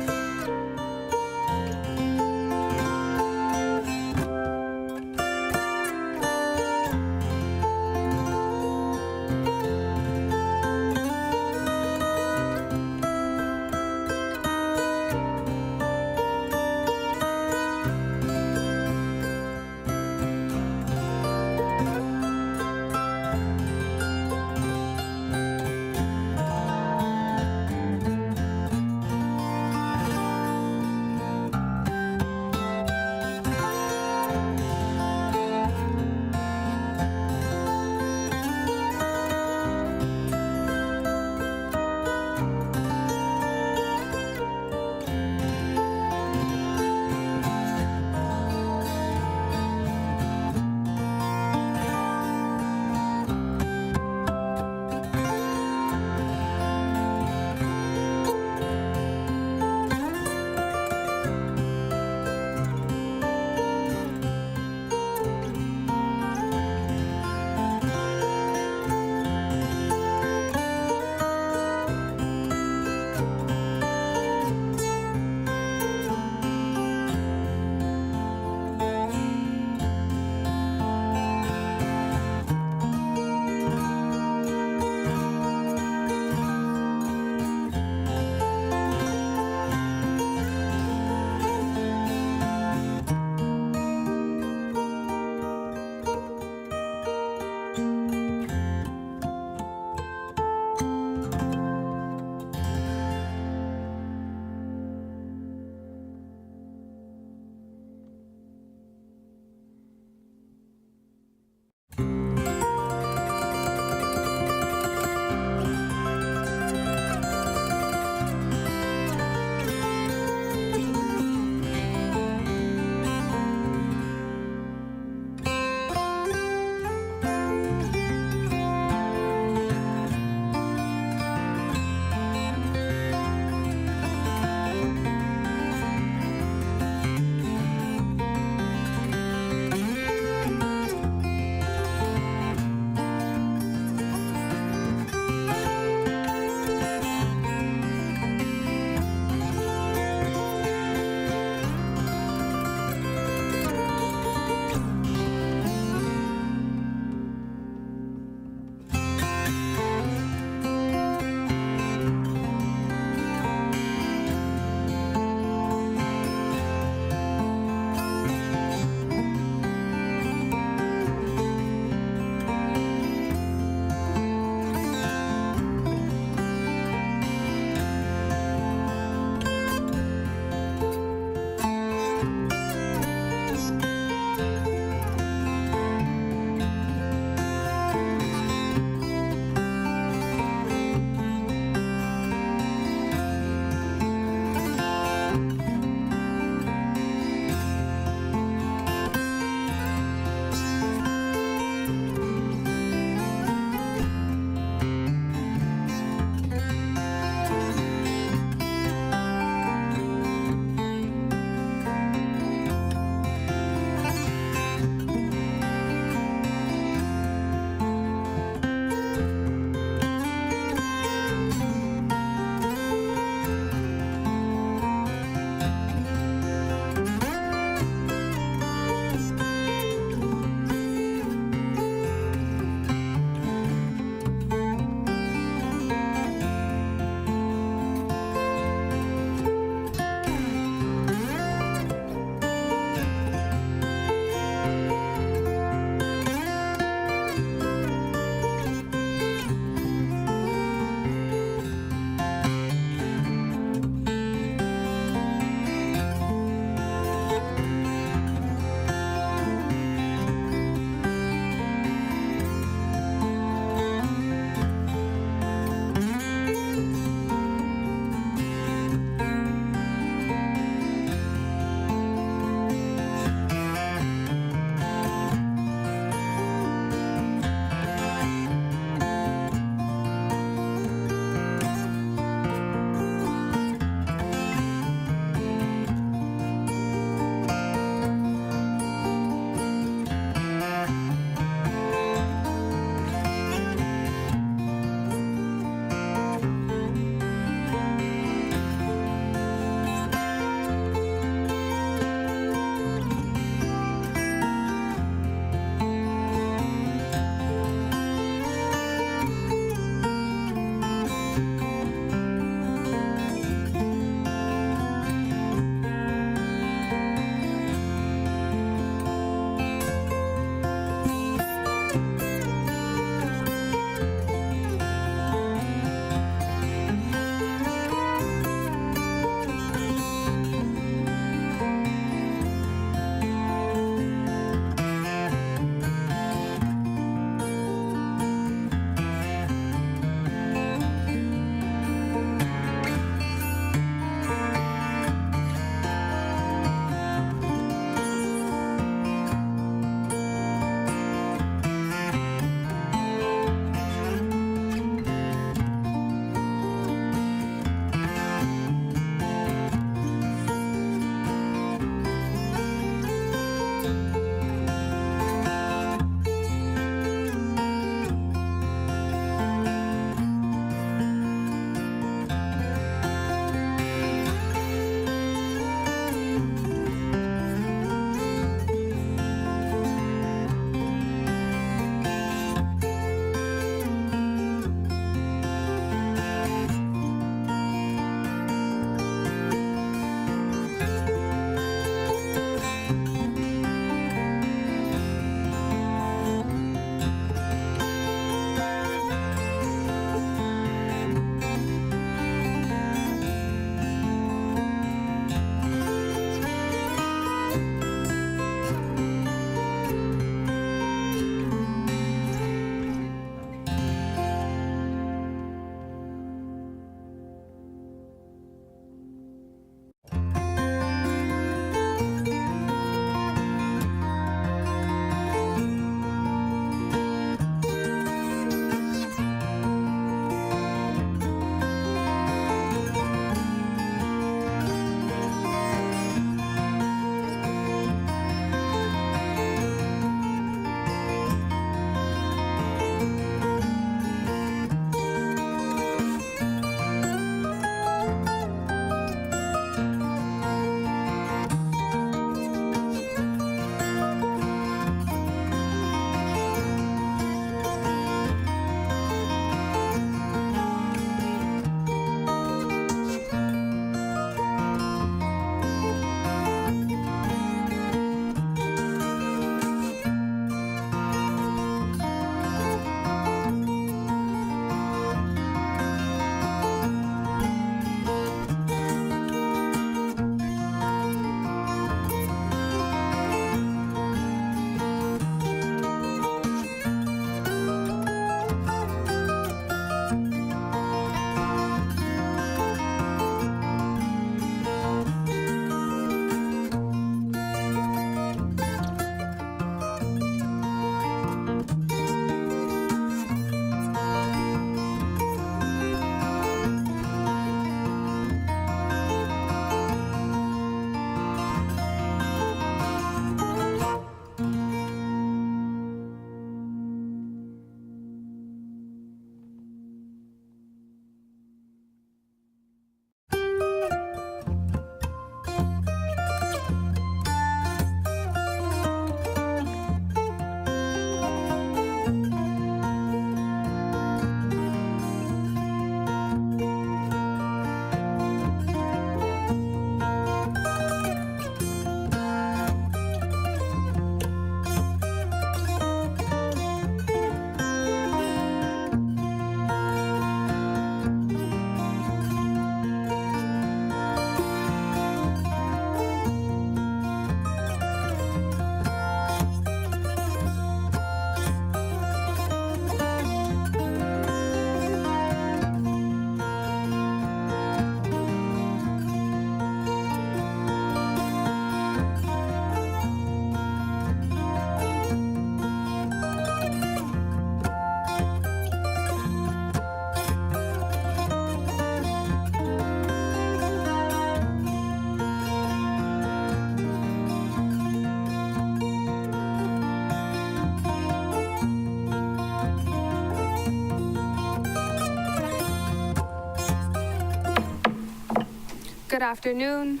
Good afternoon.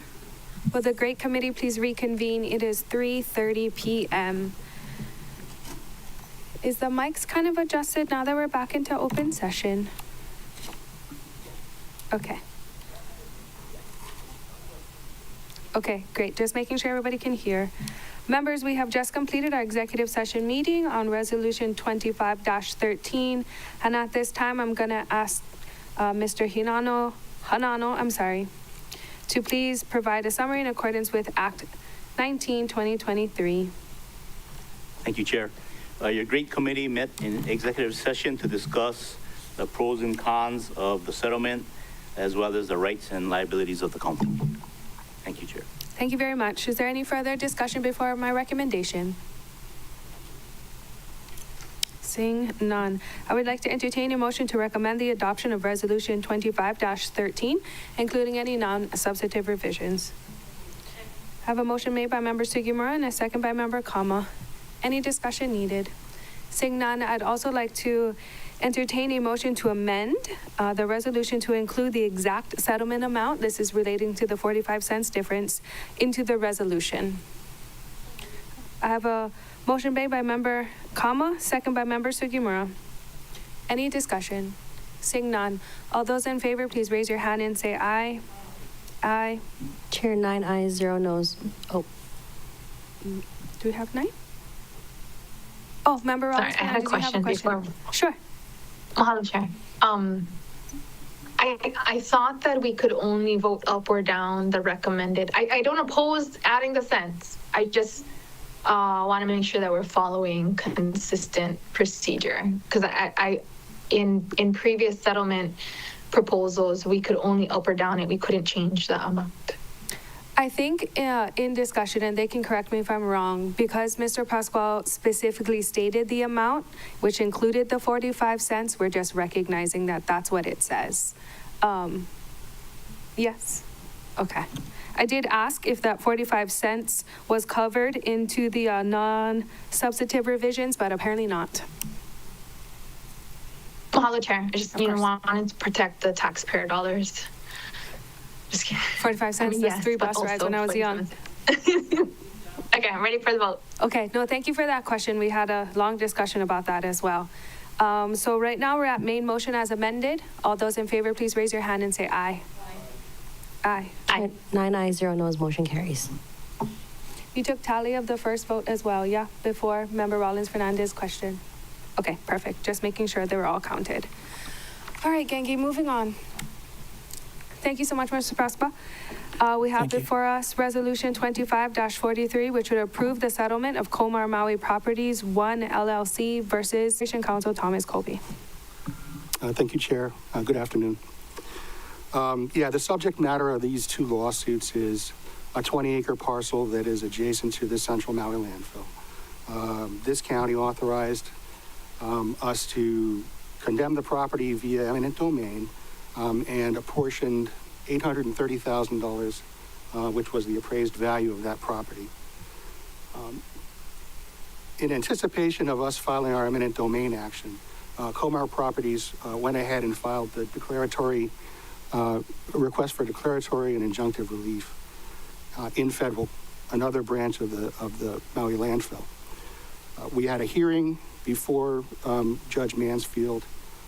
Will the Great Committee please reconvene? It is 3:30 p.m. Is the mics kind of adjusted now that we're back into open session? Okay. Okay, great. Just making sure everybody can hear. Members, we have just completed our executive session meeting on Resolution 25-13. And at this time, I'm going to ask Mr. Hanano, to please provide a summary in accordance with Act 19, 2023. Thank you, Chair. Your great committee met in executive session to discuss the pros and cons of the settlement, as well as the rights and liabilities of the county. Thank you, Chair. Thank you very much. Is there any further discussion before my recommendation? Seeing none, I would like to entertain a motion to recommend the adoption of Resolution 25-13, including any non-substantive revisions. I have a motion made by Member Sugimura and a second by Member Kama. Any discussion needed? Seeing none, I'd also like to entertain a motion to amend the resolution to include the exact settlement amount, this is relating to the 45 cents difference, into the resolution. I have a motion made by Member Kama, second by Member Sugimura. Any discussion? Seeing none. All those in favor, please raise your hand and say aye. Aye. Chair, 9 ayes, 0 noes. Oh, Do we have 9? Oh, Member Rollins. Sorry, I had a question before. Sure. Madam Chair, I thought that we could only vote up or down the recommended. I don't oppose adding the cents. I just want to make sure that we're following consistent procedure. Because in previous settlement proposals, we could only up or down it. We couldn't change the amount. I think in discussion, and they can correct me if I'm wrong, because Mr. Pascual specifically stated the amount, which included the 45 cents, we're just recognizing that that's what it says. Yes? Okay. I did ask if that 45 cents was covered into the non-substantive revisions, but apparently not. Mahalo, Chair. I just wanted to protect the taxpayer dollars. Just kidding. 45 cents, that's 3 bus rides when I was young. Okay, I'm ready for the vote. Okay, no, thank you for that question. We had a long discussion about that as well. So right now we're at main motion as amended. All those in favor, please raise your hand and say aye. Aye. Chair, 9 ayes, 0 noes. Motion carries. You took tally of the first vote as well, yeah, before Member Rollins Fernandez's question? Okay, perfect. Just making sure they were all counted. All right, Gengi, moving on. Thank you so much, Mr. Pasqua. We have before us Resolution 25-43, which would approve the settlement of Comar Maui Properties 1 LLC versus Corporation Counsel Thomas Colby. Thank you, Chair. Good afternoon. The subject matter of these two lawsuits is a 20-acre parcel that is adjacent to the Central Maui landfill. This county authorized us to condemn the property via eminent domain and apportioned $830,000, which was the appraised value of that property. In anticipation of us filing our eminent domain action, Comar Properties went ahead and filed the declaratory request for declaratory and injunctive relief in federal, another branch of the Maui landfill. We had a hearing before Judge Mansfield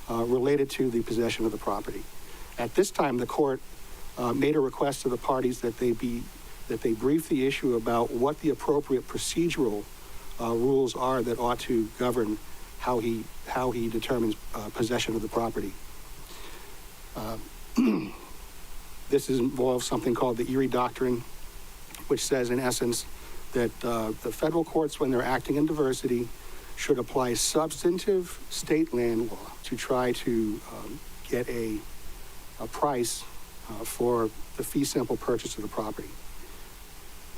related to the possession of the property. At this time, the court made a request to the parties that they brief the issue about what the appropriate procedural rules are that ought to govern how he determines possession of the property. This involves something called the Erie Doctrine, which says, in essence, that the federal courts, when they're acting in diversity, should apply substantive state land law to try to get a price for the fee simple purchase of the property.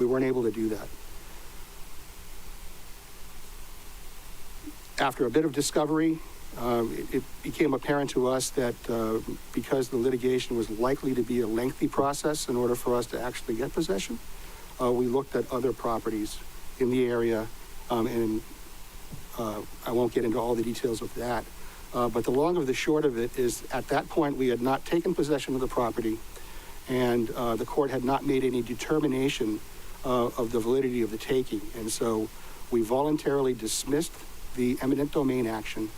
We weren't able to do that. After a bit of discovery, it became apparent to us that because the litigation was likely to be a lengthy process in order for us to actually get possession, we looked at other properties in the area, and I won't get into all the details of that. But the long of the short of it is, at that point, we had not taken possession of the property, and the court had not made any determination of the validity of the taking. And so we voluntarily dismissed the eminent domain action,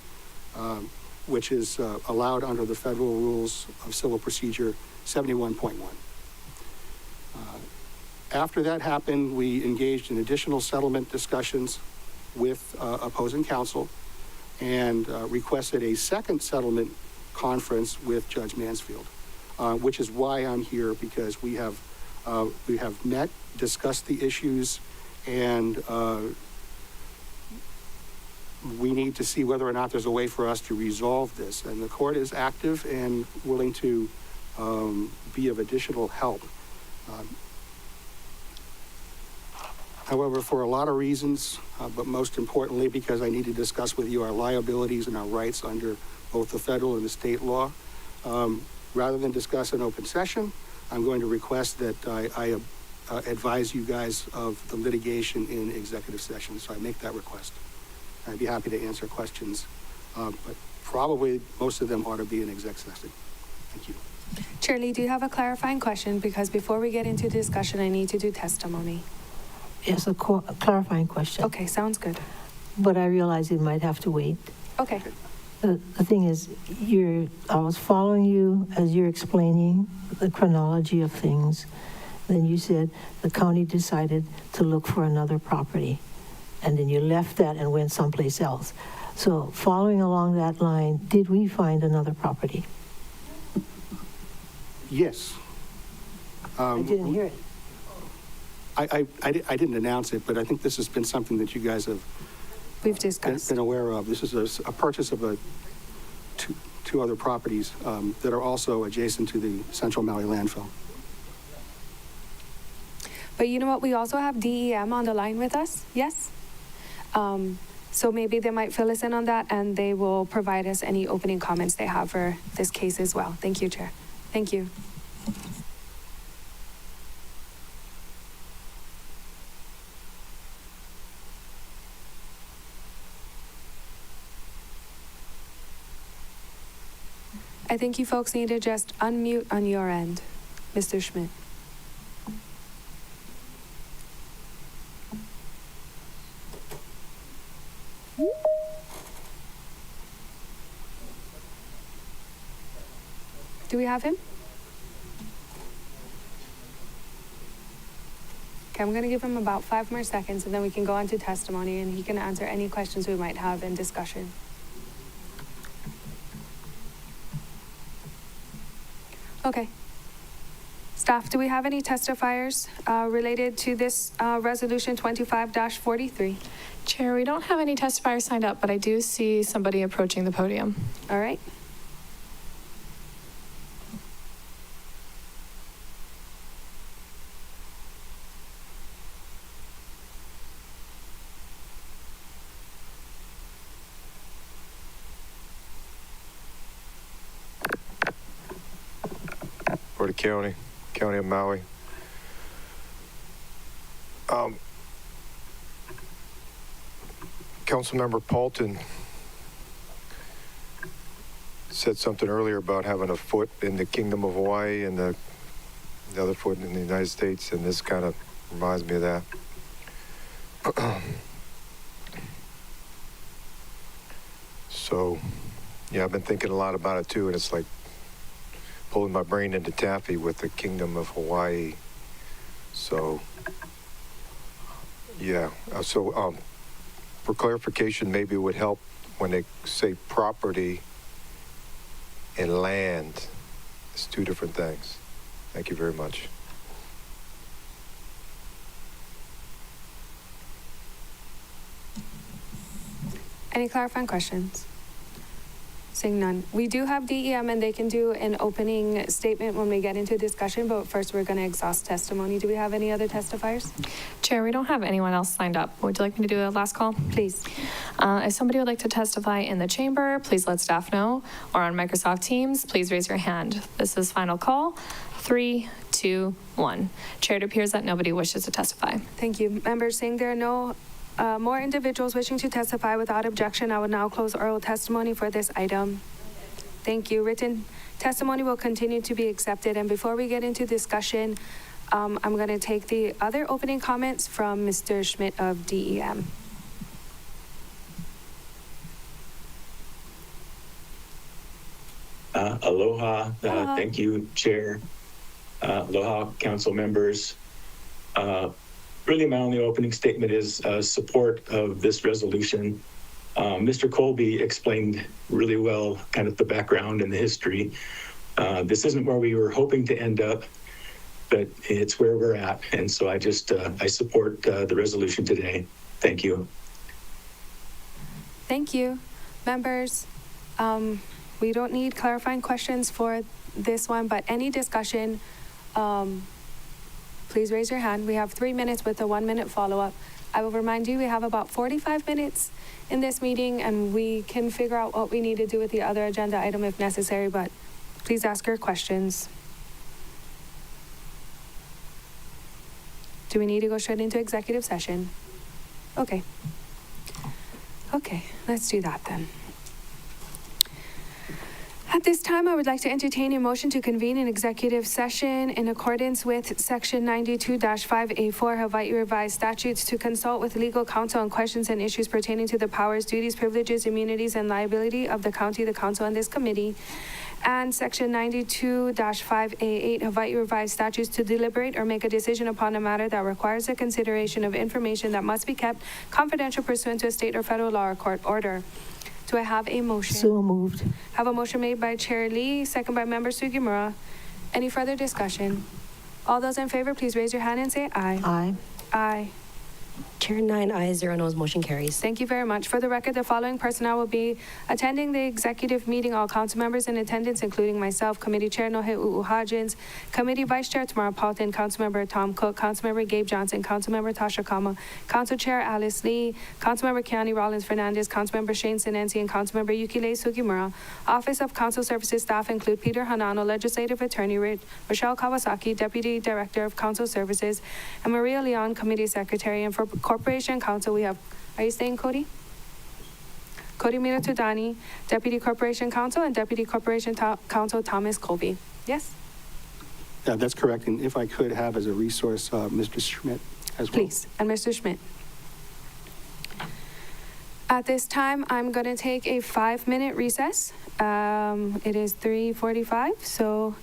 which is allowed under the Federal Rules of Civil Procedure 71.1. After that happened, we engaged in additional settlement discussions with opposing counsel and requested a second settlement conference with Judge Mansfield, which is why I'm here, because we have met, discussed the issues, and we need to see whether or not there's a way for us to resolve this. And the court is active and willing to be of additional help. However, for a lot of reasons, but most importantly because I need to discuss with you our liabilities and our rights under both the federal and the state law, rather than discuss an open session, I'm going to request that I advise you guys of the litigation in executive session. So I make that request. I'd be happy to answer questions, but probably most of them ought to be in exec session. Thank you. Chair Lee, do you have a clarifying question? Because before we get into discussion, I need to do testimony. Yes, a clarifying question. Okay, sounds good. But I realize it might have to wait. Okay. The thing is, I was following you as you're explaining the chronology of things. Then you said the county decided to look for another property. And then you left that and went someplace else. So following along that line, did we find another property? Yes. I didn't hear it. I didn't announce it, but I think this has been something that you guys have We've discussed. been aware of. This is a purchase of two other properties that are also adjacent to the Central Maui landfill. But you know what? We also have DEM on the line with us. Yes? So maybe they might fill us in on that, and they will provide us any opening comments they have for this case as well. Thank you, Chair. Thank you. I think you folks need to just unmute on your end, Mr. Schmidt. Do we have him? Okay, I'm going to give him about 5 more seconds, and then we can go on to testimony, and he can answer any questions we might have in discussion. Okay. Staff, do we have any testifiers related to this resolution 25-43? Chair, we don't have any testifiers signed up, but I do see somebody approaching the podium. All right. For the county of Maui. Councilmember Paulton said something earlier about having a foot in the Kingdom of Hawaii and the other foot in the United States, and this kind of reminds me of that. So, yeah, I've been thinking a lot about it too, and it's like pulling my brain into taffy with the Kingdom of Hawaii. So, yeah. For clarification, maybe it would help when they say property and land. It's two different things. Thank you very much. Any clarifying questions? Seeing none. We do have DEM, and they can do an opening statement when we get into discussion, but first we're going to exhaust testimony. Do we have any other testifiers? Chair, we don't have anyone else signed up. Would you like me to do a last call? Please. If somebody would like to testify in the chamber, please let staff know, or on Microsoft Teams, please raise your hand. This is final call. 3, 2, 1. Chair, it appears that nobody wishes to testify. Thank you. Members, seeing there are no more individuals wishing to testify without objection, I will now close oral testimony for this item. Thank you. Written Testimony will continue to be accepted, and before we get into discussion, I'm going to take the other opening comments from Mr. Schmidt of DEM. Aloha. Thank you, Chair. Aloha, council members. Really, my only opening statement is support of this resolution. Mr. Colby explained really well kind of the background and the history. This isn't where we were hoping to end up, but it's where we're at. And so I support the resolution today. Thank you. Thank you. Members, we don't need clarifying questions for this one, but any discussion, please raise your hand. We have 3 minutes with a 1-minute follow-up. I will remind you, we have about 45 minutes in this meeting, and we can figure out what we need to do with the other agenda item if necessary, but please ask your questions. Do we need to go straight into executive session? Okay. Okay, let's do that then. At this time, I would like to entertain a motion to convene an executive session in accordance with Section 92-5A4 Hawaii Revised Statutes to consult with legal counsel on questions and issues pertaining to the powers, duties, privileges, immunities, and liability of the county, the council, and this committee, and Section 92-5A8 Hawaii Revised Statutes to deliberate or make a decision upon a matter that requires the consideration of information that must be kept confidential pursuant to a state or federal law or court order. Do I have a motion? So moved. Have a motion made by Chair Lee, second by Member Sugimura. Any further discussion? All those in favor, please raise your hand and say aye. Aye. Aye. Chair, 9 ayes, 0 noes, motion carries. Thank you very much. For the record, the following personnel will be attending the executive meeting. All council members in attendance, including myself, Committee Chair Nohe'u Hodgins, Committee Vice Chair Tamara Paulton, Councilmember Tom Cook, Councilmember Gabe Johnson, Councilmember Tasha Kama, Council Chair Alice Lee, Councilmember Keani Rollins Fernandez, Councilmember Shane Sinensi, and Councilmember Yukile Sugimura. Office of Council Services staff include Peter Hanano, Legislative Attorney, Rochelle Kawasaki, Deputy Director of Council Services, and Maria Leon, Committee Secretary. And for Corporation Counsel, we have, are you staying, Cody? Cody Miratudani, Deputy Corporation Counsel, and Deputy Corporation Counsel Thomas Colby. Yes? Yeah, that's correct. And if I could have as a resource, Mr. Schmidt as well. Please, and Mr. Schmidt. At this time, I'm going to take a 5-minute recess. It is 3:45, so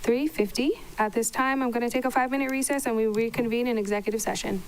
3:50. At this time, I'm going to take a 5-minute recess, and we reconvene in executive session.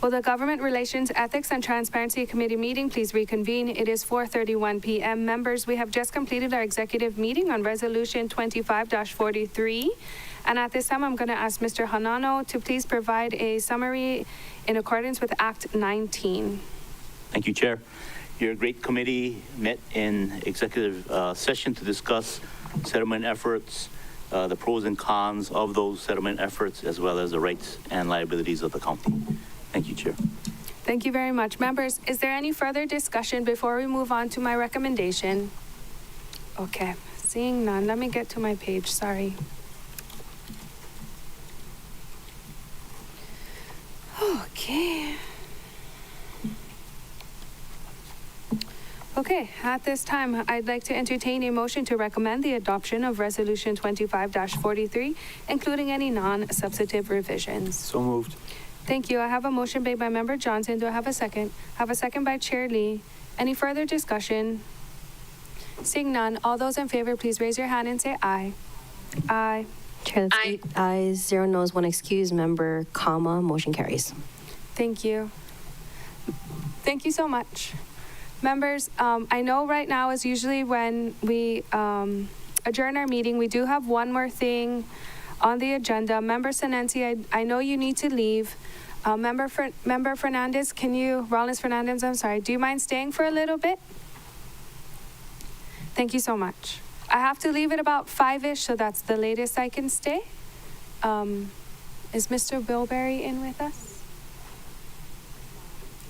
Will the Government Relations, Ethics, and Transparency Committee meeting please reconvene? It is 4:31 p.m. Members, we have just completed our executive meeting on Resolution 25-43. And at this time, I'm going to ask Mr. Hanano to please provide a summary in accordance with Act 19. Thank you, Chair. Your great committee met in executive session to discuss settlement efforts, the pros and cons of those settlement efforts, as well as the rights and liabilities of the county. Thank you, Chair. Thank you very much. Members, is there any further discussion before we move on to my recommendation? Okay, seeing none, let me get to my page, sorry. Okay. Okay, at this time, I'd like to entertain a motion to recommend the adoption of Resolution 25-43, including any non-substantive revisions. So moved. Thank you. I have a motion made by Member Johnson. Do I have a second? I have a second by Chair Lee. Any further discussion? Seeing none, all those in favor, please raise your hand and say aye. Aye. Chair, that's 8 ayes, 0 noes, 1 excused. Member, motion carries. Thank you. Thank you so much. Members, I know right now is usually when we adjourn our meeting. We do have one more thing on the agenda. Member Senenci, I know you need to leave. Member Fernandez, Rollins Fernandez, I'm sorry, do you mind staying for a little bit? Thank you so much. I have to leave at about 5-ish, so that's the latest I can stay. Is Mr. Bilberry in with us?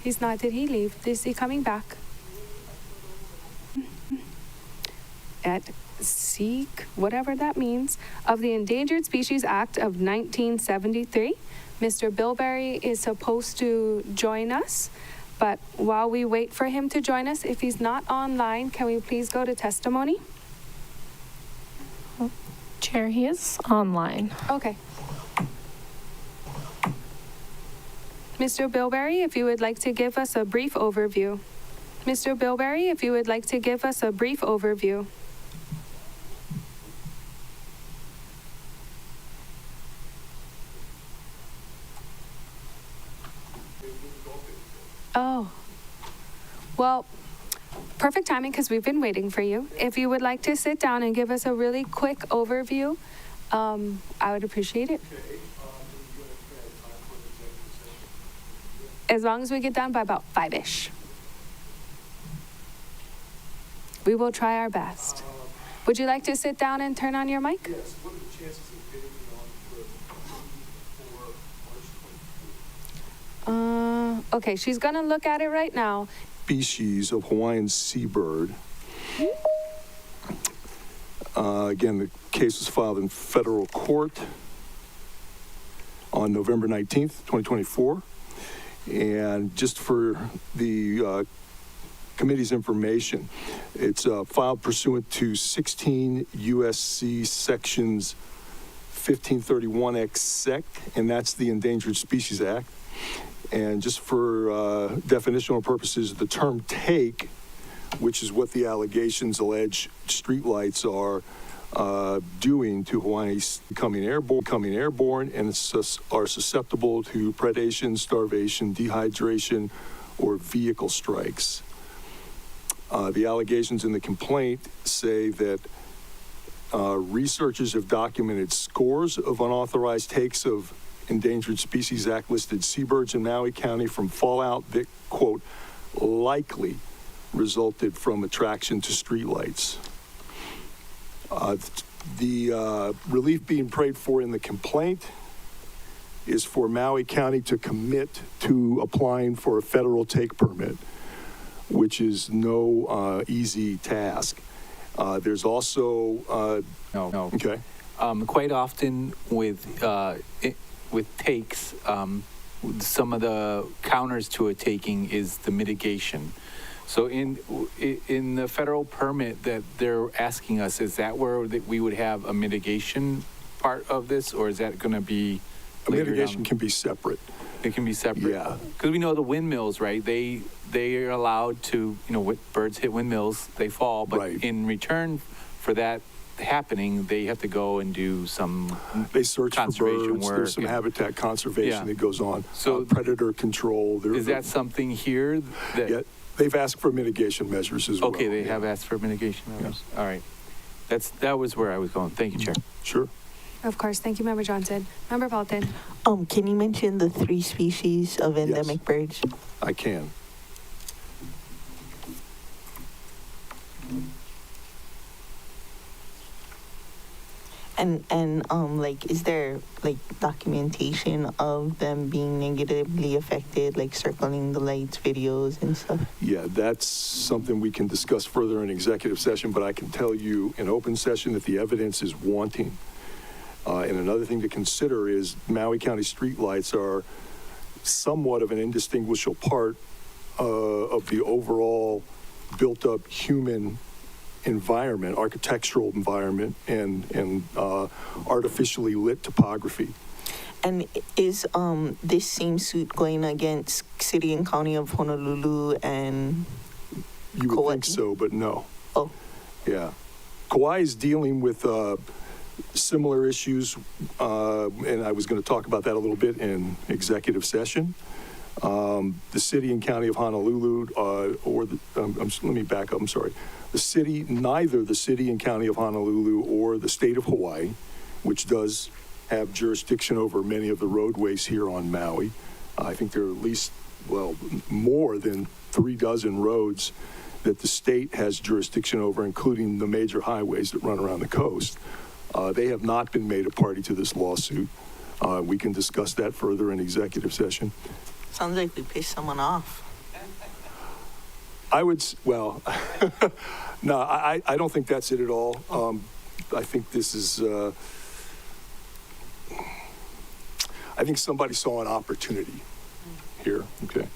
He's not. Did he leave? Is he coming back? At seek, whatever that means, of the Endangered Species Act of 1973. Mr. Bilberry is supposed to join us, but while we wait for him to join us, if he's not online, can we please go to testimony? Chair, he is online. Okay. Mr. Bilberry, if you would like to give us a brief overview. Mr. Bilberry, if you would like to give us a brief overview. Oh, well, perfect timing because we've been waiting for you. If you would like to sit down and give us a really quick overview, I would appreciate it. As long as we get done by about 5-ish. We will try our best. Would you like to sit down and turn on your mic? Yes. What are the chances of getting it on for Okay, she's gonna look at it right now. species of Hawaiian seabird? Again, the case was filed in federal court on November 19th, 2024. And just for the committee's information, it's filed pursuant to 16 USC sections 1531X Sec, and that's the Endangered Species Act. And just for definitional purposes, the term take, which is what the allegations allege streetlights are doing to Hawaii's becoming airborne, and are susceptible to predation, starvation, dehydration, or vehicle strikes. The allegations in the complaint say that researchers have documented scores of unauthorized takes of Endangered Species Act listed seabirds in Maui County from fallout that, quote, likely resulted from attraction to streetlights. The relief being prayed for in the complaint is for Maui County to commit to applying for a federal take permit, which is no easy task. There's also No. Okay. Quite often with takes, some of the counters to a taking is the mitigation. So in the federal permit that they're asking us, is that where we would have a mitigation part of this, or is that going to be A later mitigation down? can be separate. It can be separate. Yeah. Because we know the windmills, right? They are allowed to, birds hit windmills, they fall, but Right. in return for that happening, they have to go and do some They search for conservation birds, work. there's some and- habitat conservation Yeah. that goes on. So- Predator control. Is that something here that? Yeah, they've asked for mitigation measures as well. Okay, they yeah. have asked for mitigation measures. All right. That was where I was going. Thank you, Chair. Sure. Of course. Thank you, Member Johnson. Member Paulton. Can you mention the 3 species of endemic birds? I can. And like, is there like documentation of them being negatively affected, like circling the lights videos and stuff? Yeah, that's something we can discuss further in executive session, but I can tell you in open session that the evidence is wanting. And another thing to consider is Maui County streetlights are somewhat of an indistinguishable part of the overall built-up human environment, architectural environment, and artificially lit topography. And is this same suit going against City and County of Honolulu and You would think so, but no. Oh. Yeah. Kauai is dealing with similar issues, and I was going to talk about that a little bit in executive session. The City and County of Honolulu, let me back up, I'm sorry. Neither the City and County of Honolulu or the State of Hawaii, which does have jurisdiction over many of the roadways here on Maui. I think there are at least, more than 36 roads that the state has jurisdiction over, including the major highways that run around the coast. They have not been made a party to this lawsuit. We can discuss that further in executive session. Sounds like we pissed someone off. I would, no, I don't think that's it at all. I think this is, I think somebody saw an opportunity here, okay?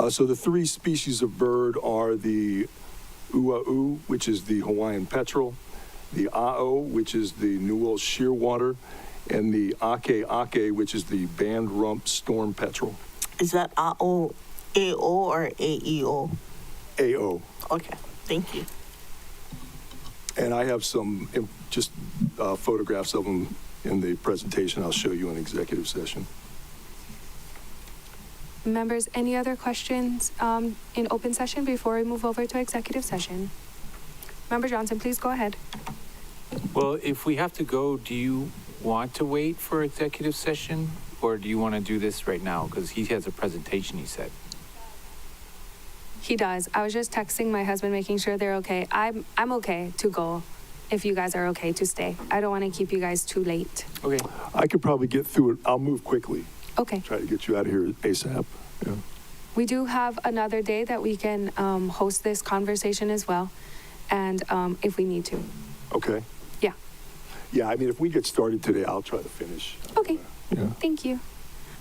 So the 3 species of bird are the ua'u, which is the Hawaiian petrel, the a'o, which is the Newell shearwater, and the ake, which is the band rump storm petrel. Is that AO or AEO? AO. Okay, thank you. And I have some just photographs of them in the presentation I'll show you in executive session. Members, any other questions in open session before we move over to executive session? Member Johnson, please go ahead. Well, if we have to go, do you want to wait for executive session, or do you want to do this right now? Because he has a presentation, he said. He does. I was just texting my husband, making sure they're okay. I'm okay to go if you guys are okay to stay. I don't want to keep you guys too late. Okay. I could probably get through it. I'll move quickly. Okay. Try to get you out of here ASAP. Yeah. We do have another day that we can host this conversation as well, and if we need to. Okay. Yeah. Yeah, I mean, if we get started today, I'll try to finish. Okay. Yeah. Thank you.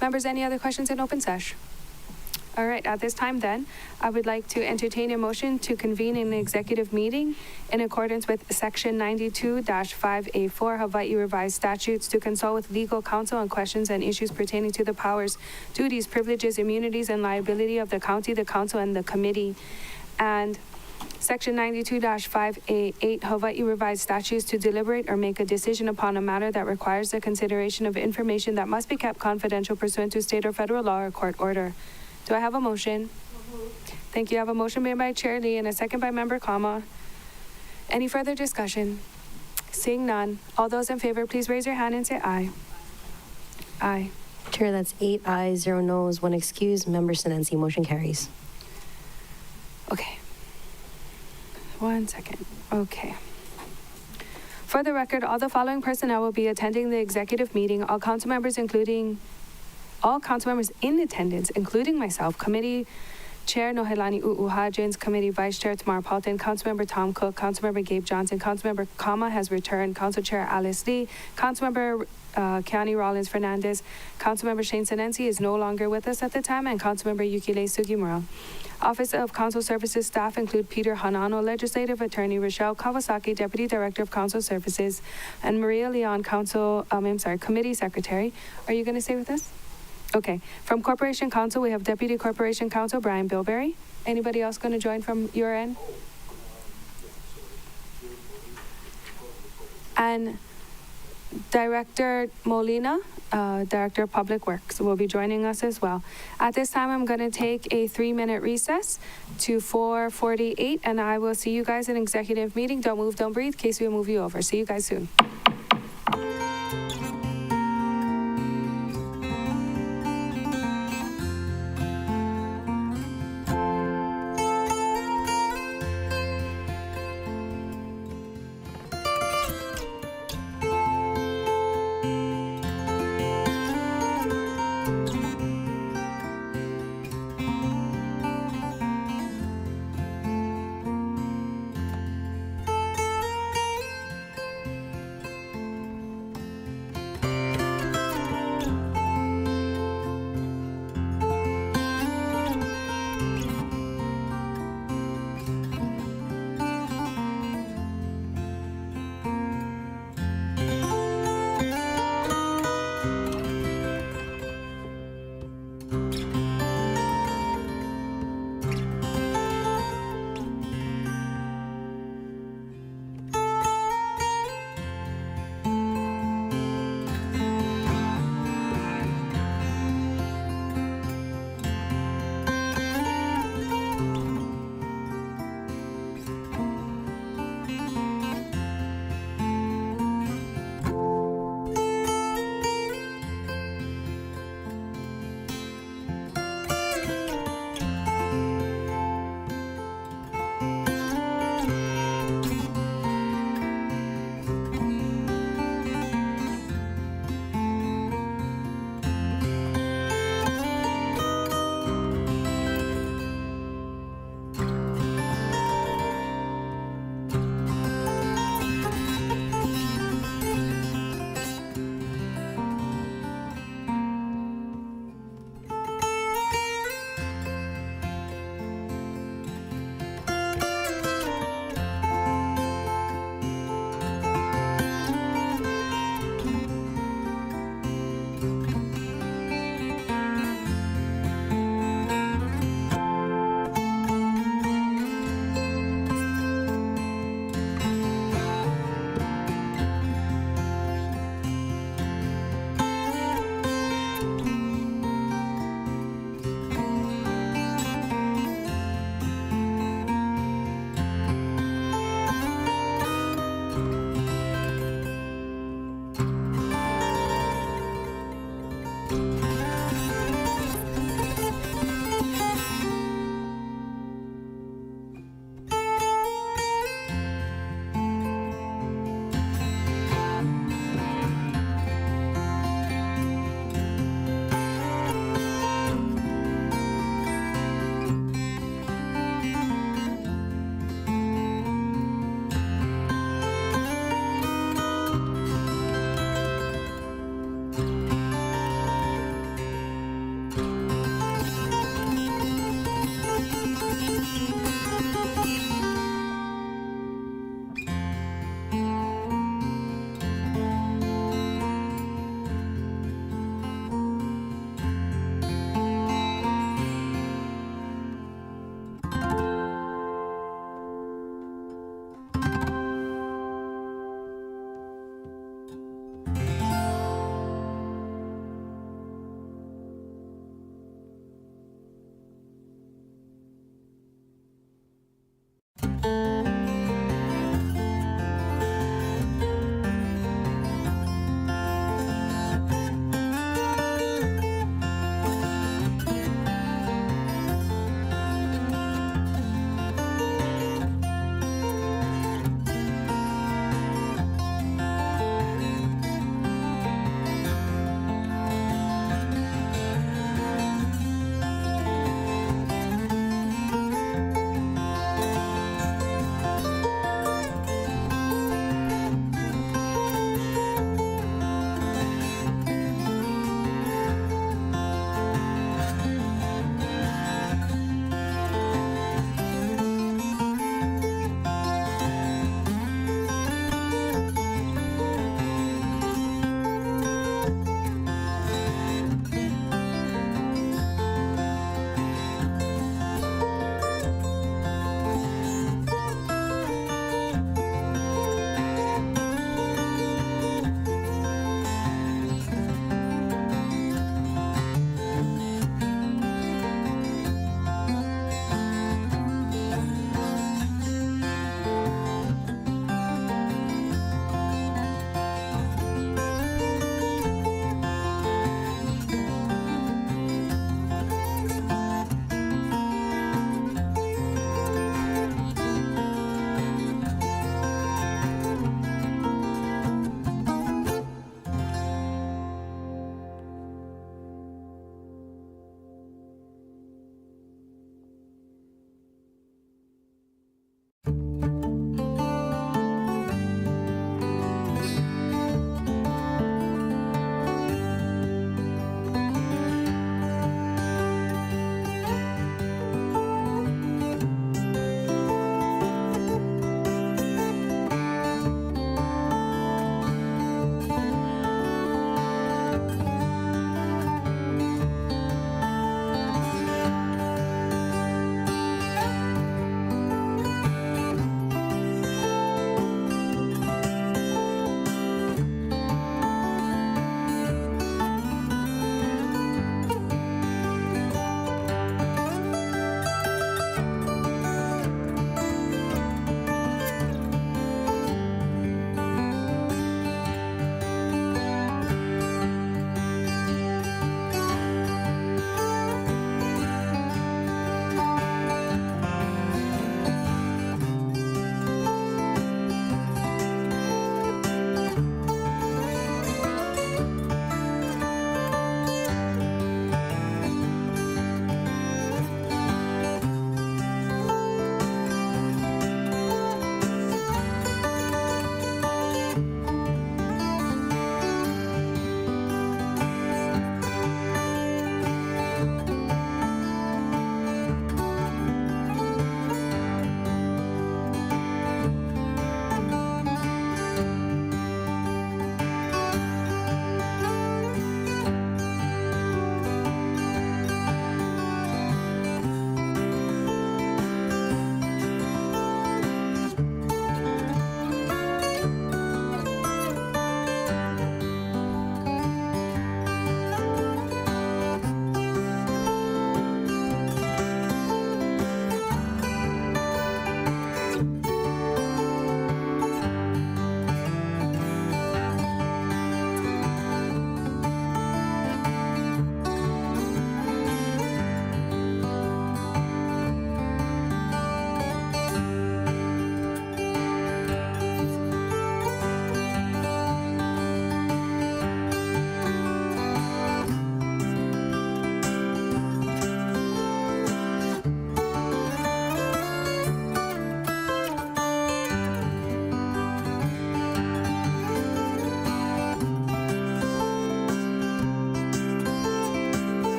Members, any other questions in open sesh? All right, at this time then, I would like to entertain a motion to convene an executive meeting in accordance with Section 92-5A4 Hawaii Revised Statutes to consult with legal counsel on questions and issues pertaining to the powers, duties, privileges, immunities, and liability of the county, the council, and the committee. And Section 92-5A8 Hawaii Revised Statutes to deliberate or make a decision upon a matter that requires the consideration of information that must be kept confidential pursuant to state or federal law or court order. Do I have a motion? Thank you. I have a motion made by Chair Lee and a second by Member Kama. Any further discussion? Seeing none, all those in favor, please raise your hand and say aye. Aye. Chair, that's 8 ayes, 0 noes, 1 excuse. Member Sinensi, motion carries. Okay. 1 second. Okay. For the record, all the following personnel will be attending the executive meeting. All council members in attendance, including myself, Committee Chair Nohelani U'uhajins, Committee Vice Chair Tamar Paulton, Councilmember Tom Cook, Councilmember Gabe Johnson, Councilmember Kama has returned, Council Chair Alice Lee, Councilmember Keani Rollins Fernandez, Councilmember Shane Sinensi is no longer with us at the time, and Councilmember Yukile Sugimura. Office of Council Services staff include Peter Hanano, Legislative Attorney, Rochelle Kawasaki, Deputy Director of Council Services, and Maria Leon, Committee Secretary. Are you going to stay with us? Okay. From Corporation Counsel, we have Deputy Corporation Counsel Brian Bilberry. Anybody else going to join from your end? and Director Molina, Director of Public Works, will be joining us as well. At this time, I'm going to take a 3-minute recess to 4:48, and I will see you guys in executive meeting. Don't move, don't breathe, in case we move you over. See you guys soon.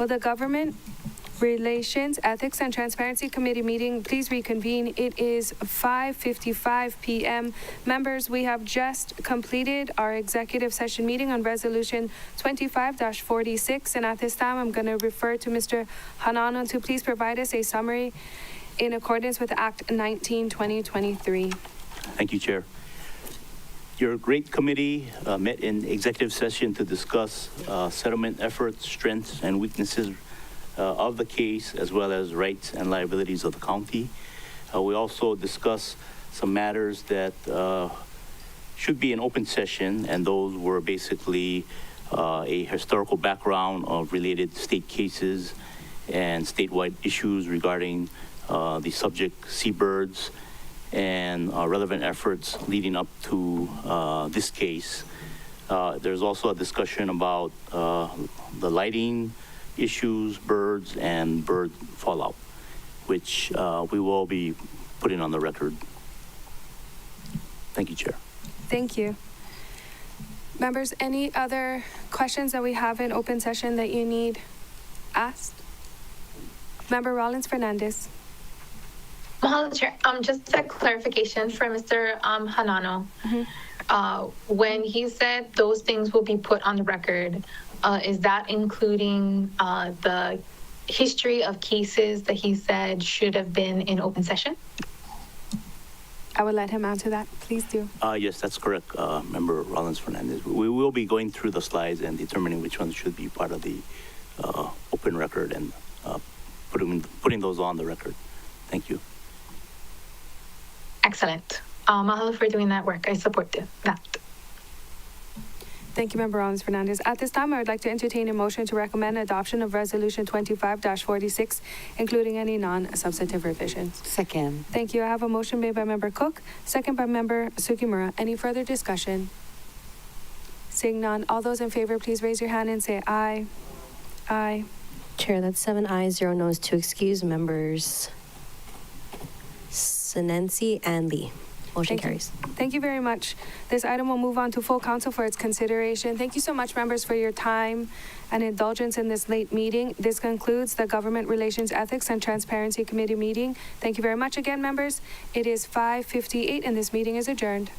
Will the Government Relations, Ethics, and Transparency Committee meeting please reconvene? It is 5:55 p.m. Members, we have just completed our executive session meeting on Resolution 25-46, and at this time, I'm going to refer to Mr. Hanano to please provide us a summary in accordance with Act 19-2023. Thank you, Chair. Your great committee met in executive session to discuss settlement efforts, strengths, and weaknesses of the case, as well as rights and liabilities of the county. We also discussed some matters that should be an open session, and those were basically a historical background of related state cases and statewide issues regarding the subject seabirds and relevant efforts leading up to this case. There's also a discussion about the lighting issues, birds, and bird fallout, which we will be putting on the record. Thank you, Chair. Thank you. Members, any other questions that we have in open session that you need asked? Member Rollins Fernandez. Mahalo, Chair. Just a clarification for Mr. Hanano. When he said those things will be put on the record, is that including the history of cases that he said should have been in open session? I will let him answer that. Please do. Yes, that's correct, Member Rollins Fernandez. We will be going through the slides and determining which ones should be part of the open record and putting those on the record. Thank you. Excellent. Mahalo for doing that work. I support that. Thank you, Member Rollins Fernandez. At this time, I would like to entertain a motion to recommend adoption of Resolution 25-46, including any non-substantive revisions. Second. Thank you. I have a motion made by Member Cook, second by Member Sukimura. Any further discussion? Seeing none, all those in favor, please raise your hand and say aye. Aye. Chair, that's 7 ayes, 0 noes to excuse members Sinensi and Lee. Motion carries. Thank you very much. This item will move on to full council for its consideration. Thank you so much, members, for your time and indulgence in this late meeting. This concludes the Government Relations, Ethics, and Transparency Committee meeting. Thank you very much again, members. It is 5:58 and this meeting is adjourned.